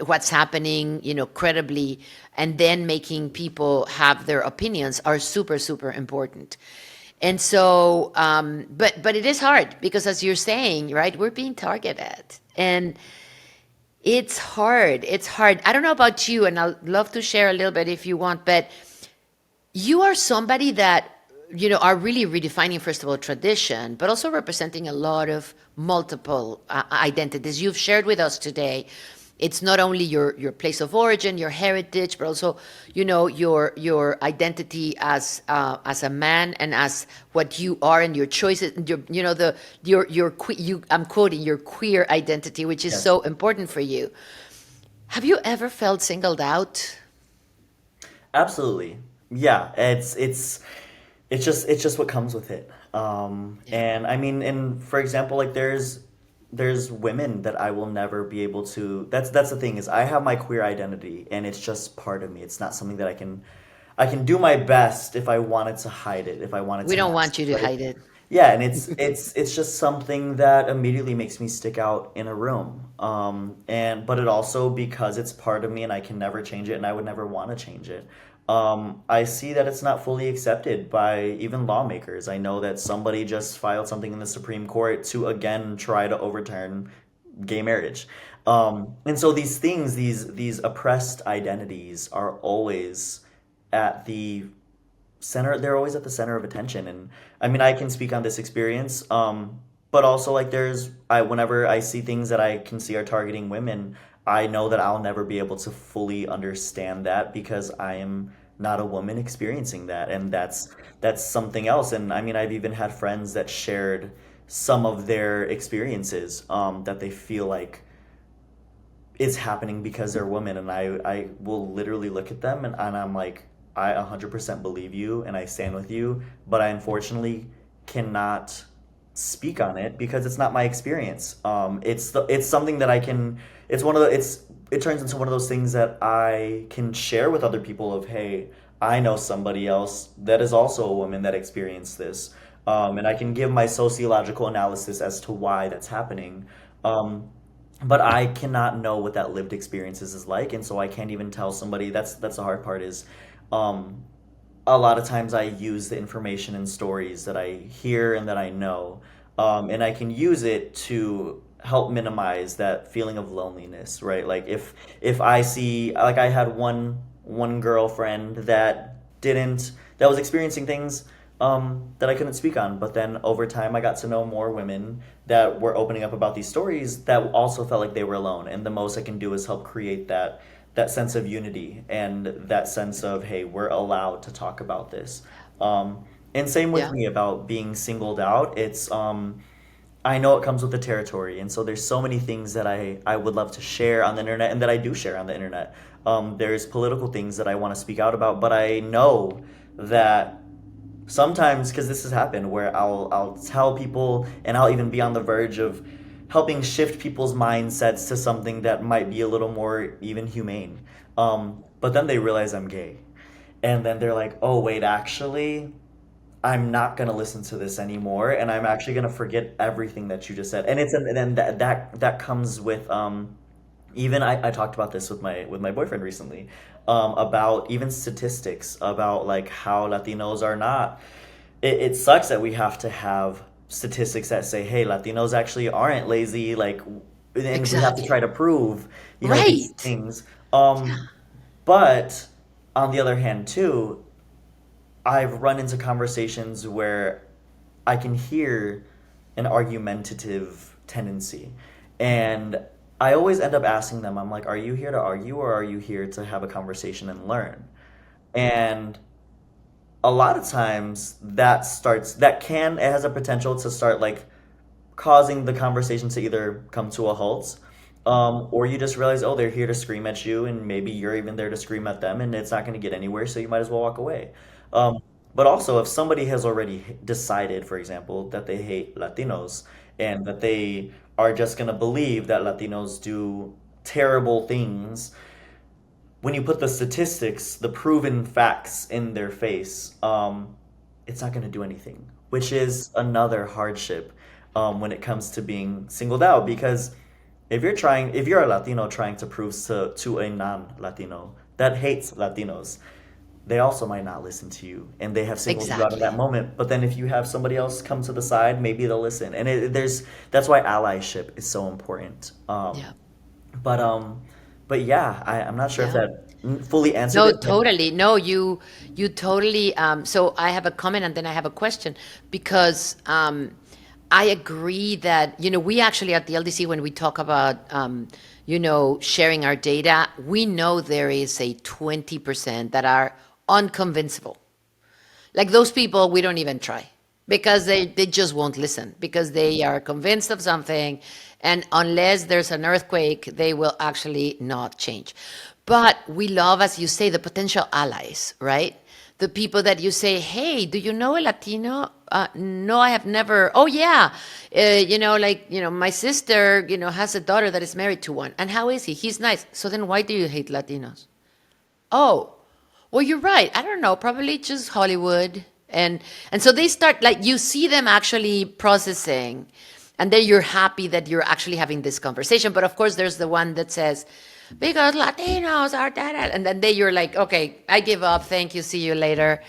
what's happening, credibly, and then making people have their opinions, are super, super important. And so, but it is hard, because, as you're saying, right, we're being targeted, and it's hard. It's hard. I don't know about you, and I'd love to share a little bit if you want, but you are somebody that, are really redefining, first of all, tradition, but also representing a lot of multiple identities. You've shared with us today, it's not only your place of origin, your heritage, but also, your identity as a man, and as what you are, and your choices, and I'm quoting, your queer identity, which is Yes. so important for you. Have you ever felt singled out? Absolutely. Yeah, it's just what comes with it. Yeah. And I mean, and for example, like there's women that I will never be able to. That's the thing, is I have my queer identity, and it's just part of me. It's not something that I can do my best if I wanted to hide it, if I wanted We to don't mask want it, you to right? hide it. Yeah, and it's just something that immediately makes me stick out in a room. And but it also, because it's part of me and I can never change it, and I would never want to change it. I see that it's not fully accepted by even lawmakers. I know that somebody just filed something in the Supreme Court to again try to overturn gay marriage. And so these things, these oppressed identities, are always at the center. They're always at the center of attention. And I mean, I can speak on this experience, but also, like, whenever I see things that I can see are targeting women, I know that I'll never be able to fully understand that, because I am not a woman experiencing that, and that's something else. And I mean, I've even had friends that shared some of their experiences, that they feel like it's happening because they're women, and I will literally look at them, and I'm like, I 100% believe you, and I stand with you, but I unfortunately cannot speak on it, because it's not my experience. It's something that I can. It's one of the. It turns into one of those things that I can share with other people, of, hey, I know somebody else that is also a woman that experienced this, and I can give my sociological analysis as to why that's happening. Um, but I cannot know what that lived experiences is like, and so I can't even tell somebody. That's the hard part, is, um, a lot of times I use the information and stories that I hear and that I know, and I can use it to help minimize that feeling of loneliness, right? Like, if I see, like, I had one girlfriend that was experiencing things, that I couldn't speak on, but then over time I got to know more women that were opening up about these stories that also felt like they were alone, and the most I can do is help create that sense of unity, and that sense of, hey, we're allowed to talk about this. And same with Yeah. me about being singled out. I know it comes with the territory, and so there's so many things that I would love to share on the internet and that I do share on the internet. There's political things that I want to speak out about, but I know that sometimes, because this has happened, where I'll tell people, and I'll even be on the verge of helping shift people's mindsets to something that might be a little more even humane. But then they realize I'm gay, and then they're like, "Oh wait, actually, I'm not gonna listen to this anymore, and I'm actually gonna forget everything that you just said." And and then that comes with even I talked about this with my boyfriend recently, about even statistics about like how Latinos are not. It sucks that we have to have statistics that say, hey, Latinos actually aren't lazy, like, and we have to try Exactly. to prove, these Right. things. But on the other hand, too, I've run into conversations where I can hear an argumentative tendency. And I always end up asking them, I'm like, are you here to argue or are you here to have a conversation and learn? And a lot of times it has a potential to start like causing the conversation to either come to a halt, or you just realize, oh, they're here to scream at you, and maybe you're even there to scream at them, and it's not going to get anywhere, so you might as well walk away. Um, but also, if somebody has already decided, for example, that they hate Latinos and that they are just going to believe that Latinos do terrible things, when you put the statistics, the proven facts in their face, it's not going to do anything, which is another hardship when it comes to being singled out. Because if you're a Latino trying to prove to a non-Latino that hates Latinos, they also might not listen to you, and they have singled you out in that Exactly. moment. But then if you have somebody else come to the side, maybe they'll listen. And that's why allyship is so important. Yeah. But um, but yeah, I'm not sure if Yeah. that fully answered No, it. But totally. No, you totally. So I have a comment and then I have a question because I agree that we actually at the LDC when we talk about sharing our data, we know there is a 20% that are unconvincible. Like those people, we don't even try because they just won't listen because they are convinced of something. And unless there's an earthquake, they will actually not change. But we love, as you say, the potential allies, right? The people that you say, hey, do you know a Latino? No, I have never. Oh, yeah. My sister, has a daughter that is married to one. And how is he? He's nice. So then why do you hate Latinos? Oh, well, you're right. I don't know. Probably just Hollywood, and so they start like you see them actually processing, and then you're happy that you're actually having this conversation. But of course, there's the one that says, "Because Latinos are that," and then you're like, "Okay, I give up. Thank you. See you later."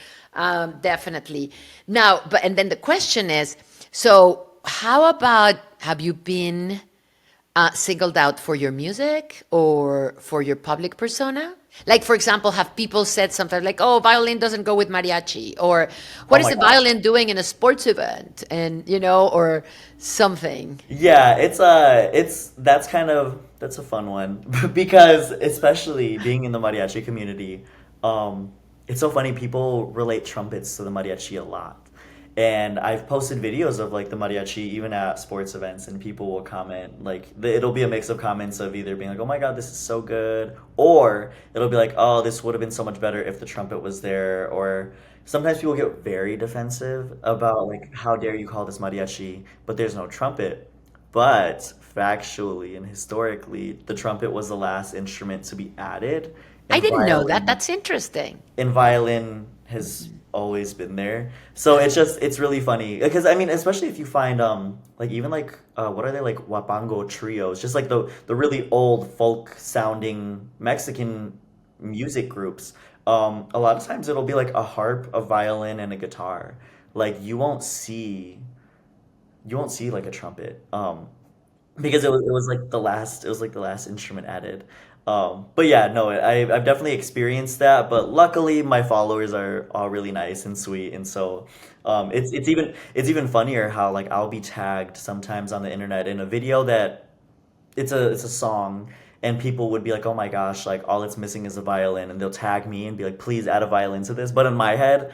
Definitely. Now, but and then the question is, so how about have you been singled out for your music or for your public persona? Like, for example, have people said something like, oh, violin doesn't go with mariachi? Or oh what is my the gosh, violin doing in a sports event? And, or something. yeah, it's that's a fun one because especially being in the mariachi community, it's so funny. People relate trumpets to the mariachi a lot. And I've posted videos of like the mariachi even at sports events, and people will comment like it'll be a mix of comments of either being like, "Oh my God, this is so good," or it'll be like, "Oh, this would have been so much better if the trumpet was there," or sometimes people get very defensive about like, "How dare you call this mariachi, but there's no trumpet." But factually and historically, the trumpet was the last instrument to be added, I and didn't know that. violin That's interesting. violin has always been there. So it's really funny because I mean, especially if you find like even like what are they, like wapango trios, just like the really old folk sounding Mexican music groups. A lot of times it'll be like a harp, a violin, and a guitar. Like you won't see like a trumpet. Because it was like the last instrument added. But yeah, no, I've definitely experienced that. But luckily, my followers are all really nice and sweet, and so it's even funnier how like I'll be tagged sometimes on the internet in a video that it's a song, and people would be like, oh my gosh, like all it's missing is a violin, and they'll tag me and be like, please add a violin to this. But in my head,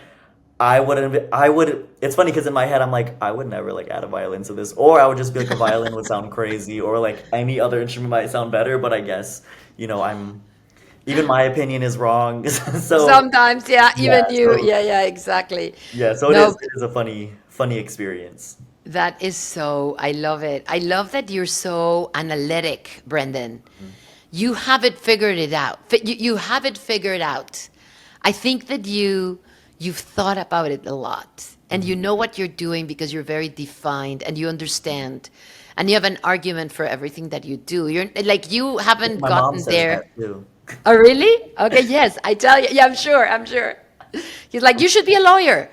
I would, it's funny because in my head I'm like, I would never like add a violin to this, or I would just be like, a violin would sound crazy, or like any other instrument might sound better, but I guess, even my opinion is wrong. So, Sometimes, yeah, yeah, even you. so, Yeah, yeah, exactly. yeah, so No, it is a funny experience. that is so, I love it. I love that you're so analytic, Brendan. You have it figured it out. You have it figured out. I think that you've thought about it a lot and you Mhm. know what you're doing because you're very defined and you understand and you have an argument for everything that you do. You're like you haven't My mom gotten says that there. too. Oh, really? Okay, yes, I tell you. Yeah, I'm sure. I'm sure. He's like, you should be a lawyer.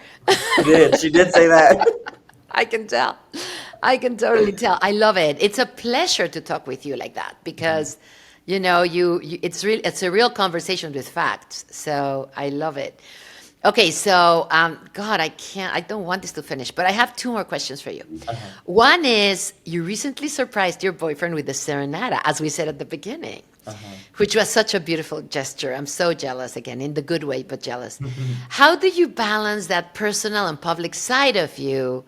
She did say that. I can tell. I can totally tell. I love it. It's a pleasure to talk with you like that because, it's a real conversation with facts. So I love it. Okay, so God, I don't want this to finish, but I have two more questions for you. Uh-huh. One is you recently surprised your boyfriend with the serenata, as we said at the beginning, Uh-huh. which was such a beautiful gesture. I'm so jealous again, in the good way, but jealous. How do you balance that personal and public side of you,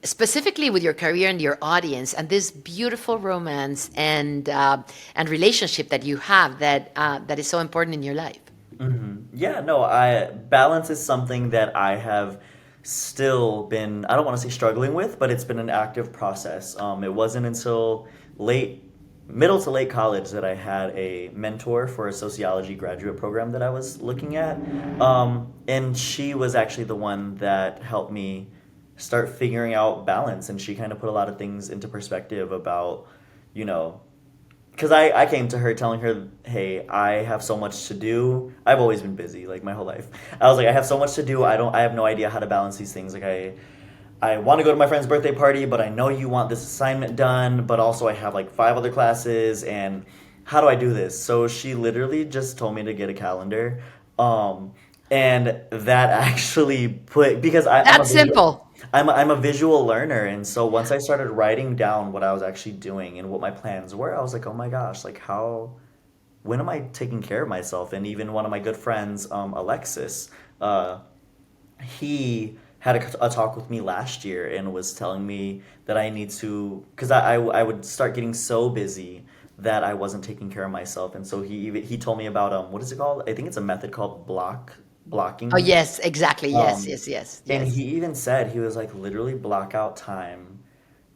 specifically with your career and your audience, and this beautiful romance and relationship that you have that is so important in your life? Yeah, no, I balance is something that I have still been, I don't want to say struggling with, but it's been an active process. It wasn't until late, middle to late college that I had a mentor for a sociology graduate program that I was looking at. And she was actually the one that helped me start figuring out balance. And she kind of put a lot of things into perspective about, you know, because I came to her telling her, hey, I have so much to do. I've always been busy, like my whole life. I was like, I have so much to do. I have no idea how to balance these things. Like I want to go to my friend's birthday party, but I know you want this assignment done, but also I have like five other classes, and how do I do this? So she literally just told me to get a calendar. Um, and that actually put, because I'm a That's visual, simple. I'm a visual learner, and so once I started writing down what I was actually doing and what my plans were, I was like, oh my gosh, like when am I taking care of myself? And even one of my good friends, Alexis, uh, he had a talk with me last year and was telling me that I need to, because I would start getting so busy that I wasn't taking care of myself, and so he told me about what is it called? I think it's a method called Oh, blocking. yes, exactly. Yes, Um, yes, yes, and he yes. even said, he was like, literally block out time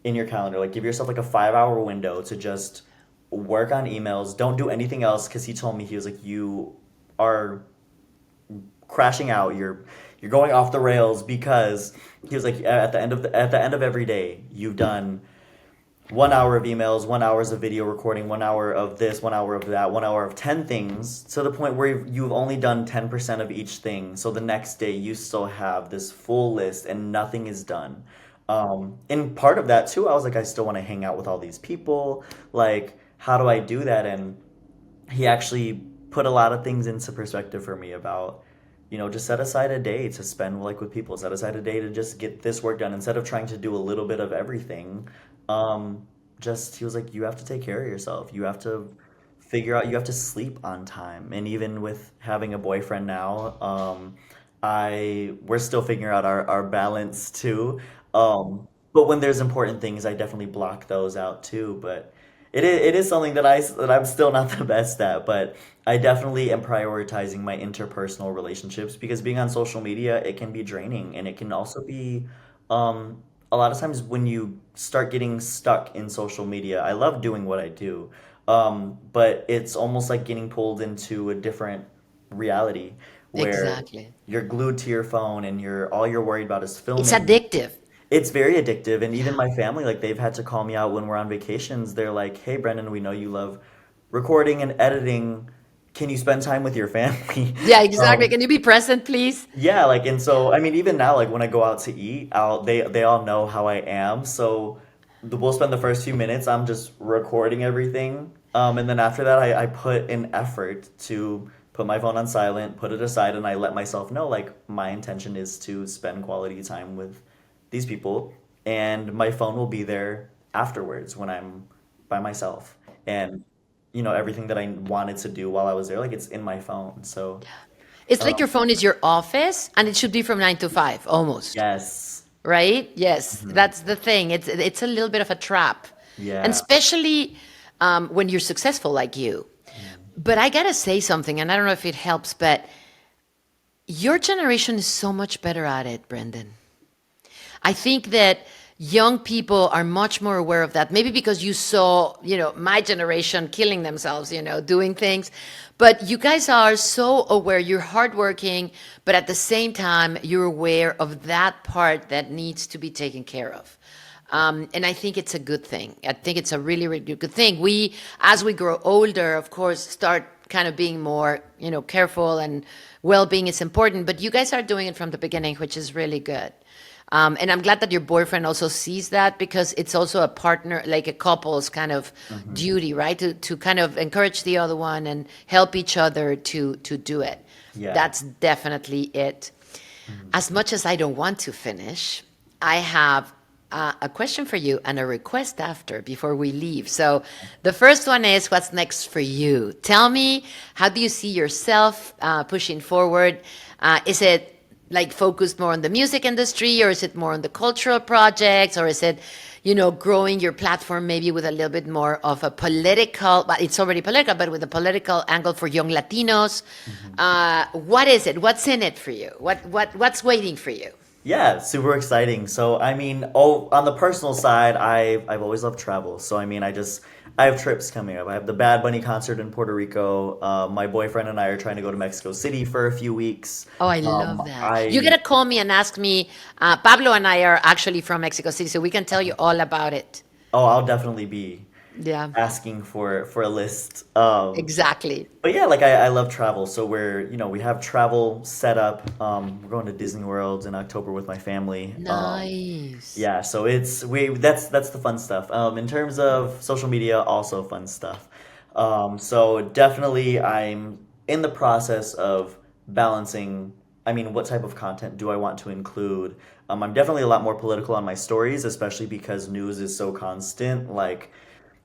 in your calendar. Like, give yourself like a 5 hour window to just work on emails. Don't do anything else. Because he told me, he was like, you are crashing out. You're going off the rails, because he was like, at the end of every day, you've done 1 hour of emails, 1 hour of video recording, 1 hour of this, 1 hour of that, 1 hour of 10 things, to the point where you've only done 10% of each thing. So the next day you still have this full list and nothing is done. And part of that too, I was like, I still want to hang out with all these people. Like, how do I do that? And he actually put a lot of things into perspective for me about, just set aside a day to spend like with people, set aside a day to just get this work done instead of trying to do a little bit of everything. Just, he was like, you have to take care of yourself, you have to figure out, you have to sleep on time. And even with having a boyfriend now, I we're still figuring out our balance too. But when there's important things, I definitely block those out too. But it is something that I'm still not the best at, but I definitely am prioritizing my interpersonal relationships, because being on social media, it can be draining, and it can also be um a lot of times when you start getting stuck in social media. I love doing what I do. But it's almost like getting pulled into a different reality where Exactly. you're glued to your phone and you're worried about is It's filming. addictive. It's very addictive, and even Yeah. my family, like, they've had to call me out when we're on vacations. They're like, "Hey, Brendan, we know you love recording and editing. Can you spend time with your family?" Yeah, exactly. Um, Can you be present, please? yeah, like, and so, I mean, even now, like, when I go out to eat, they all know how I am. So we'll spend the first few minutes, I'm just recording everything. And then after that, I put an effort to put my phone on silent, put it aside, and I let myself know, like, my intention is to spend quality time with these people, and my phone will be there afterwards when I'm by myself. And everything that I wanted to do while I was there, like, it's in my phone. So. It's like your phone is your office and it should be from 9 to 5, almost. Yes. Right? Yes, Hmm. that's the thing. It's a little bit of a trap, and Yeah. especially when you're successful like you. Mm. But I gotta say something, and I don't know if it helps, but your generation is so much better at it, Brendan. I think that young people are much more aware of that. Maybe because you saw, my generation killing themselves, doing things. But you guys are so aware. You're hardworking, but at the same time, you're aware of that part that needs to be taken care of. And I think it's a good thing. I think it's a really, really good thing. We, as we grow older, of course, start kind of being more, careful, and well-being is important. But you guys are doing it from the beginning, which is really good. And I'm glad that your boyfriend also sees that, because it's also a partner, like a couple's kind of Hmm. duty, right? To kind of encourage the other one and help each other to do it. Yeah. That's definitely it. Mhm. As much as I don't want to finish, I have a question for you and a request after before we leave. So the first one is, what's next for you? Tell me, how do you see yourself pushing forward? Is it like focused more on the music industry, or is it more on the cultural projects, or is it, growing your platform maybe with a little bit more of a political, but it's already political, but with a political angle for young Latinos? Mhm. What is it? What's in it for you? What's waiting for you? Yeah, super exciting. So, I mean, oh, on the personal side, I've always loved travel. So, I mean, I have trips coming up. I have the Bad Bunny concert in Puerto Rico. My boyfriend and I are trying to go to Mexico City for a few weeks. Oh, I love that. You I gotta call me and ask me. Pablo and I are actually from Mexico City, so we can tell you all about it. Oh, I'll definitely be Yeah, asking for a list. exactly. But yeah, like I love travel. So we have travel set up. We're going to Disney World in October with my family. Nice. Yeah, so it's we that's the fun stuff. In terms of social media, also fun stuff. So definitely I'm in the process of balancing, I mean, what type of content do I want to include? I'm definitely a lot more political on my stories, especially because news is so constant. Like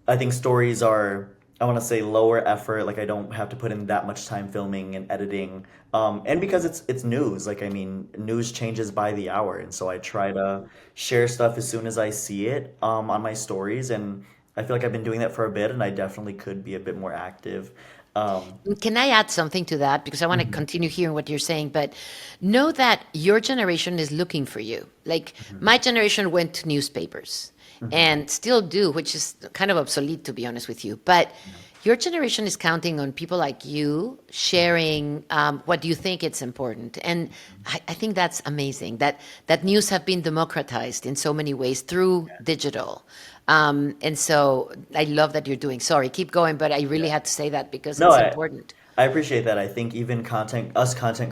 I think stories are, I want to say, lower effort. Like I don't have to put in that much time filming and editing. And because it's news, like I mean, news changes by the hour, and so I try to share stuff as soon as I see it on my stories, and I feel like I've been doing that for a bit, and I definitely could be a bit more active. Um, Can I add something to that? Because I want to mhm, continue hearing what you're saying, but know that your generation is looking for you. Like mhm, my generation went to newspapers mhm, and still do, which is kind of obsolete, to be honest with you. But yeah, your generation is counting on people like you sharing what you think it's important. And I think that's amazing that news have been democratized in so many ways through digital. And so I love that you're doing. Sorry, keep going, but I really yeah. had to say that because No, it's important. I appreciate that. I think even content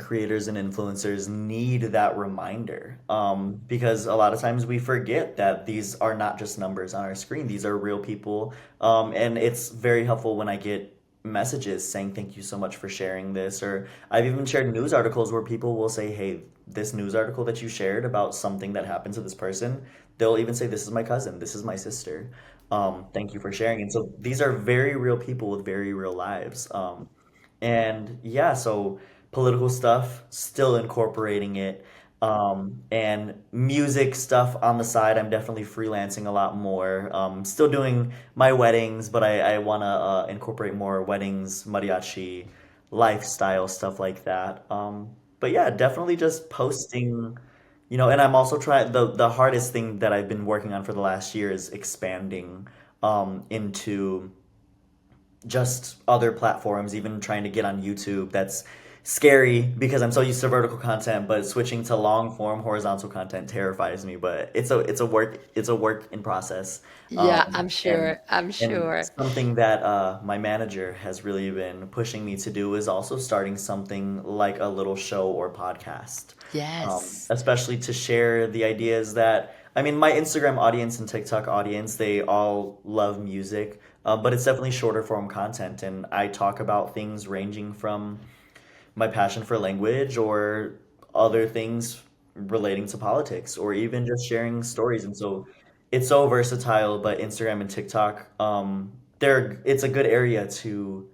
creators and influencers need that reminder. Because a lot of times we forget that these are not just numbers on our screen. These are real people. And it's very helpful when I get messages saying thank you so much for sharing this. Or I've even shared news articles where people will say, hey, this news article that you shared about something that happened to this person, they'll even say, this is my cousin, this is my sister. Thank you for sharing. And so these are very real people with very real lives. And yeah, so political stuff, still incorporating it. And music stuff on the side, I'm definitely freelancing a lot more. Still doing my weddings, but I want to incorporate more weddings, mariachi, lifestyle, stuff like that. But yeah, definitely just posting, and I'm also trying, the hardest thing that I've been working on for the last year is expanding into just other platforms, even trying to get on YouTube. That's scary because I'm so used to vertical content, but switching to long form horizontal content terrifies me. But it's a work in process. Yeah, I'm And sure. I'm and sure. something that my manager has really been pushing me to do is also starting something like a little show or podcast, Yes. especially to share the ideas that, I mean, my Instagram audience and TikTok audience, they all love music, but it's definitely shorter form content. And I talk about things ranging from my passion for language or other things relating to politics or even just sharing stories. And so it's so versatile, but Instagram and TikTok, it's a good area to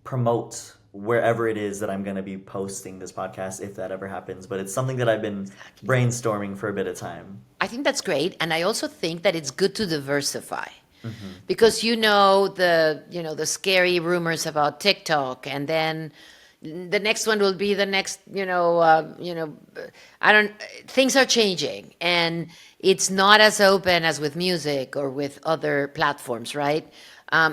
promote wherever it is that I'm going to be posting this podcast, if that ever happens. But it's something that I've been brainstorming for a bit of time. I think that's great, and I also think that it's good to diversify Hmm. because the scary rumors about TikTok, and then the next one will be the next I don't things are changing, and it's not as open as with music or with other platforms, right?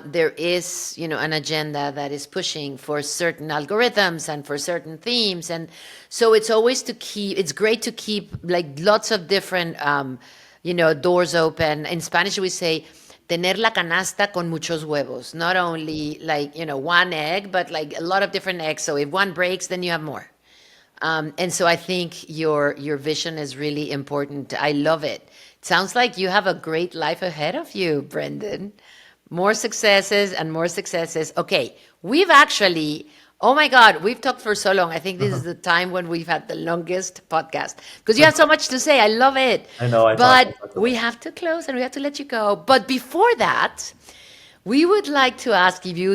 There is an agenda that is pushing for certain algorithms and for certain themes, and so it's great to keep like lots of different doors open. In Spanish we say tener la canasta con muchos huevos, not only like one egg, but like a lot of different eggs, so if one breaks then you have more. And so I think your vision is really important. I love it. Sounds like you have a great life ahead of you, Brenden. More successes and more successes. Okay, we've actually, oh my God, we've talked for so long. I think this is the time when we've had the longest podcast because you have so much to say. I love it. I know I But talked a we lot. have to close and we have to let you go. But before that, we would like to ask if you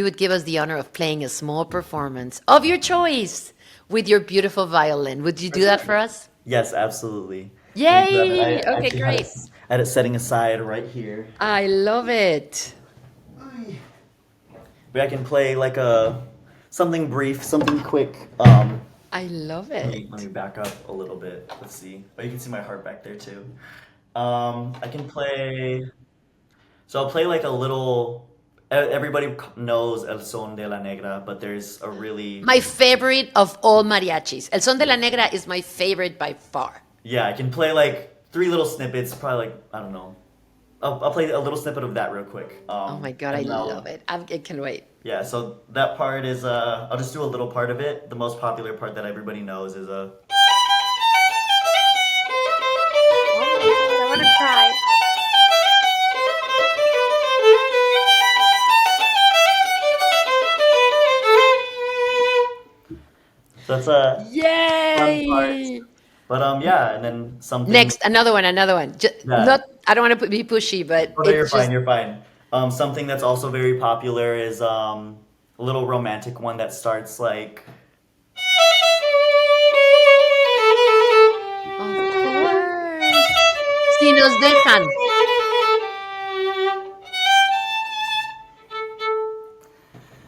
would give us the honor of playing a small performance of your choice with your beautiful violin. Would you For do that sure. for us? Yes, absolutely. Let me grab it. I Yay! Okay, actually great. had it setting aside right here. I love it. But I can play like something brief, something quick. I love Let me it. back up a little bit. Let's see. Oh, you can see my heart back there too. I can play. So I'll play like a little. Everybody knows El Son de la Negra, but there's a really. My favorite of all mariachis. El Son de la Negra is my favorite by far. Yeah, I can play like three little snippets. Probably like I don't know. I'll play a little snippet of that real quick. Oh my God, I And then love I'll it. I can wait. Yeah, so that part is I'll just do a little part of it. The most popular part that everybody knows is Oh my God, I want to cry. so that's a fun part. Yay! But yeah, and then something Next, another one, another one. yeah. Not, I don't want to be pushy, but Oh no, you're it's fine, just, you're fine. Something that's also very popular is a little romantic one that starts like of course. Si nos dejan.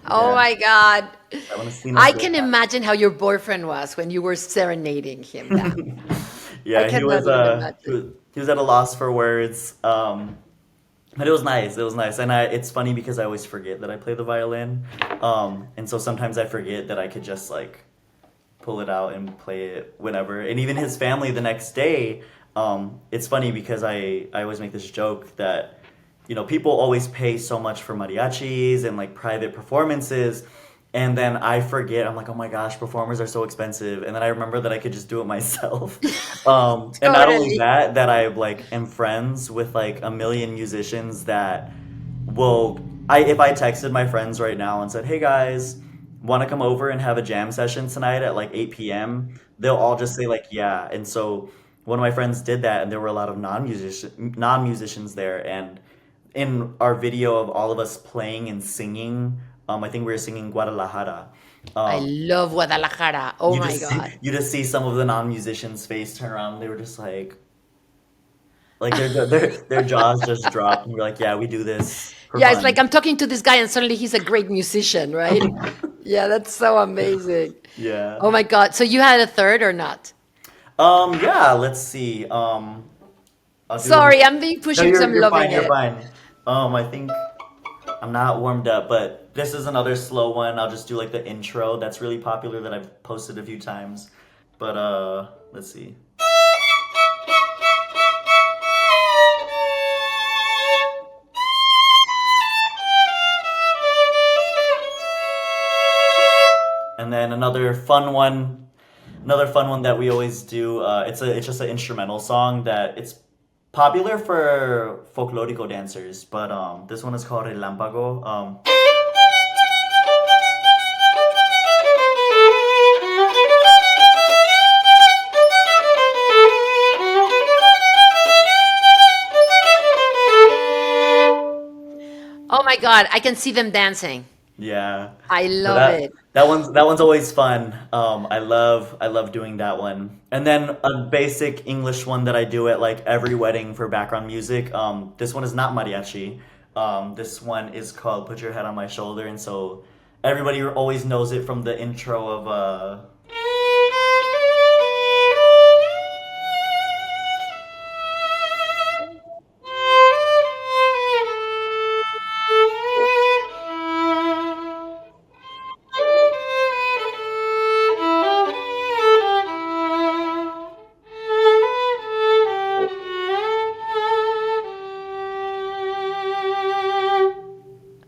Oh yeah. my God. I want to see us I do can imagine how your boyfriend was when you were serenading him that. that. I Yeah, cannot even imagine. he was at a loss for words. But it was nice. It was nice, and it's funny because I always forget that I play the violin, and so sometimes I forget that I could just like pull it out and play it whenever. And even his family the next day, it's funny because I always make this joke that people always pay so much for mariachis and like private performances. And then I forget, I'm like, oh my gosh, performers are so expensive. And then I remember that I could just do it myself. And not only Totally. that I like am friends with like a million musicians that will, if I texted my friends right now and said, hey guys, want to come over and have a jam session tonight at like 8 p.m., they'll all just say like, yeah. And so one of my friends did that, and there were a lot of non-musicians there. And in our video of all of us playing and singing, I think we were singing Guadalajara. I Um, love Guadalajara. Oh my God. you just see some of the non-musicians' face turn around. They were just like their jaws just dropped, and we're like, yeah, we do this for Yeah, it's like fun. I'm talking to this guy and suddenly he's a great musician, right? Yeah, that's so amazing. Yeah. Oh my God. So you had a third or not? Yeah. Let's see. I'll do. Sorry, I'm being No, pushy because I'm you're fine. loving You're it. fine. I think I'm not warmed up, but this is another slow one. I'll just do like the intro that's really popular that I've posted a few times. But let's see. And then another fun one that we always do. It's just an instrumental song that it's popular for folklorico dancers, but this one is called Relámpago. Oh my God, I can see them dancing. Yeah. I So love that it. that one's always fun. I love doing that one. And then a basic English one that I do at like every wedding for background music. This one is not mariachi. This one is called "Put Your Head on My Shoulder," and so everybody always knows it from the intro of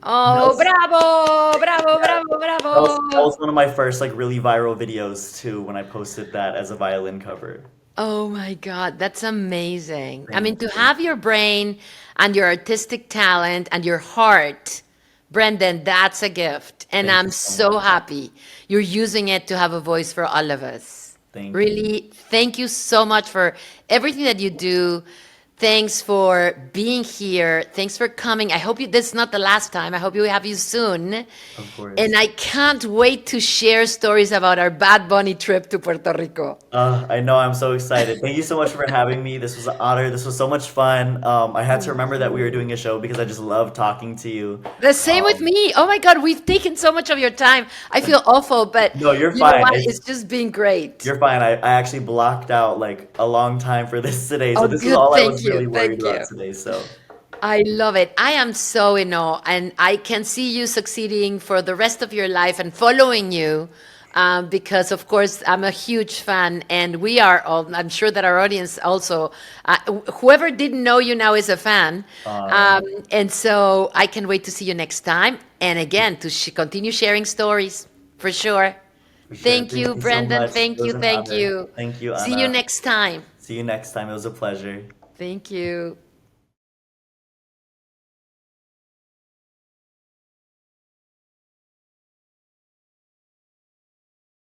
Oh, that's bravo, bravo, yeah. bravo, That was bravo. one of my first like really viral videos too when I posted that as a violin cover. Oh my God, that's amazing. I mean, Thank to you. have your brain and your artistic talent and your heart, Brendan, that's a gift. And Thank I'm you so much. so happy you're using it to have a voice for all of us. Thank you. Really, thank you so much for everything that you do. Thanks for being here. Thanks for coming. I hope this is not the last time. I hope we have you soon. Of course. And I can't wait to share stories about our Bad Bunny trip to Puerto Rico. I know I'm so excited. Thank you so much for having me. This was an honor. This was so much fun. I had to Thank remember that we were you. doing a show because I just love talking to you. The same with Um, me. Oh my God, we've taken so much of your time. I feel awful, but no, you're you know fine. what? It's just been great. You're fine. I actually blocked out like a long time for this today. So Oh, this is good. all I Thank was you. really worried Thank about you. today. So I love it. I am so in awe, and I can see you succeeding for the rest of your life and following you because, of course, I'm a huge fan, and we are all, I'm sure that our audience also, whoever didn't know you now is a fan. uh, Um, and so I can wait to see you next time. And again, to continue sharing stories for sure. for sure. Thank Thank you, you so Brendan. much. It Thank you. was an Thank honor. you. Thank you, See you Anna. next time. See you next time. It was a pleasure. Thank you.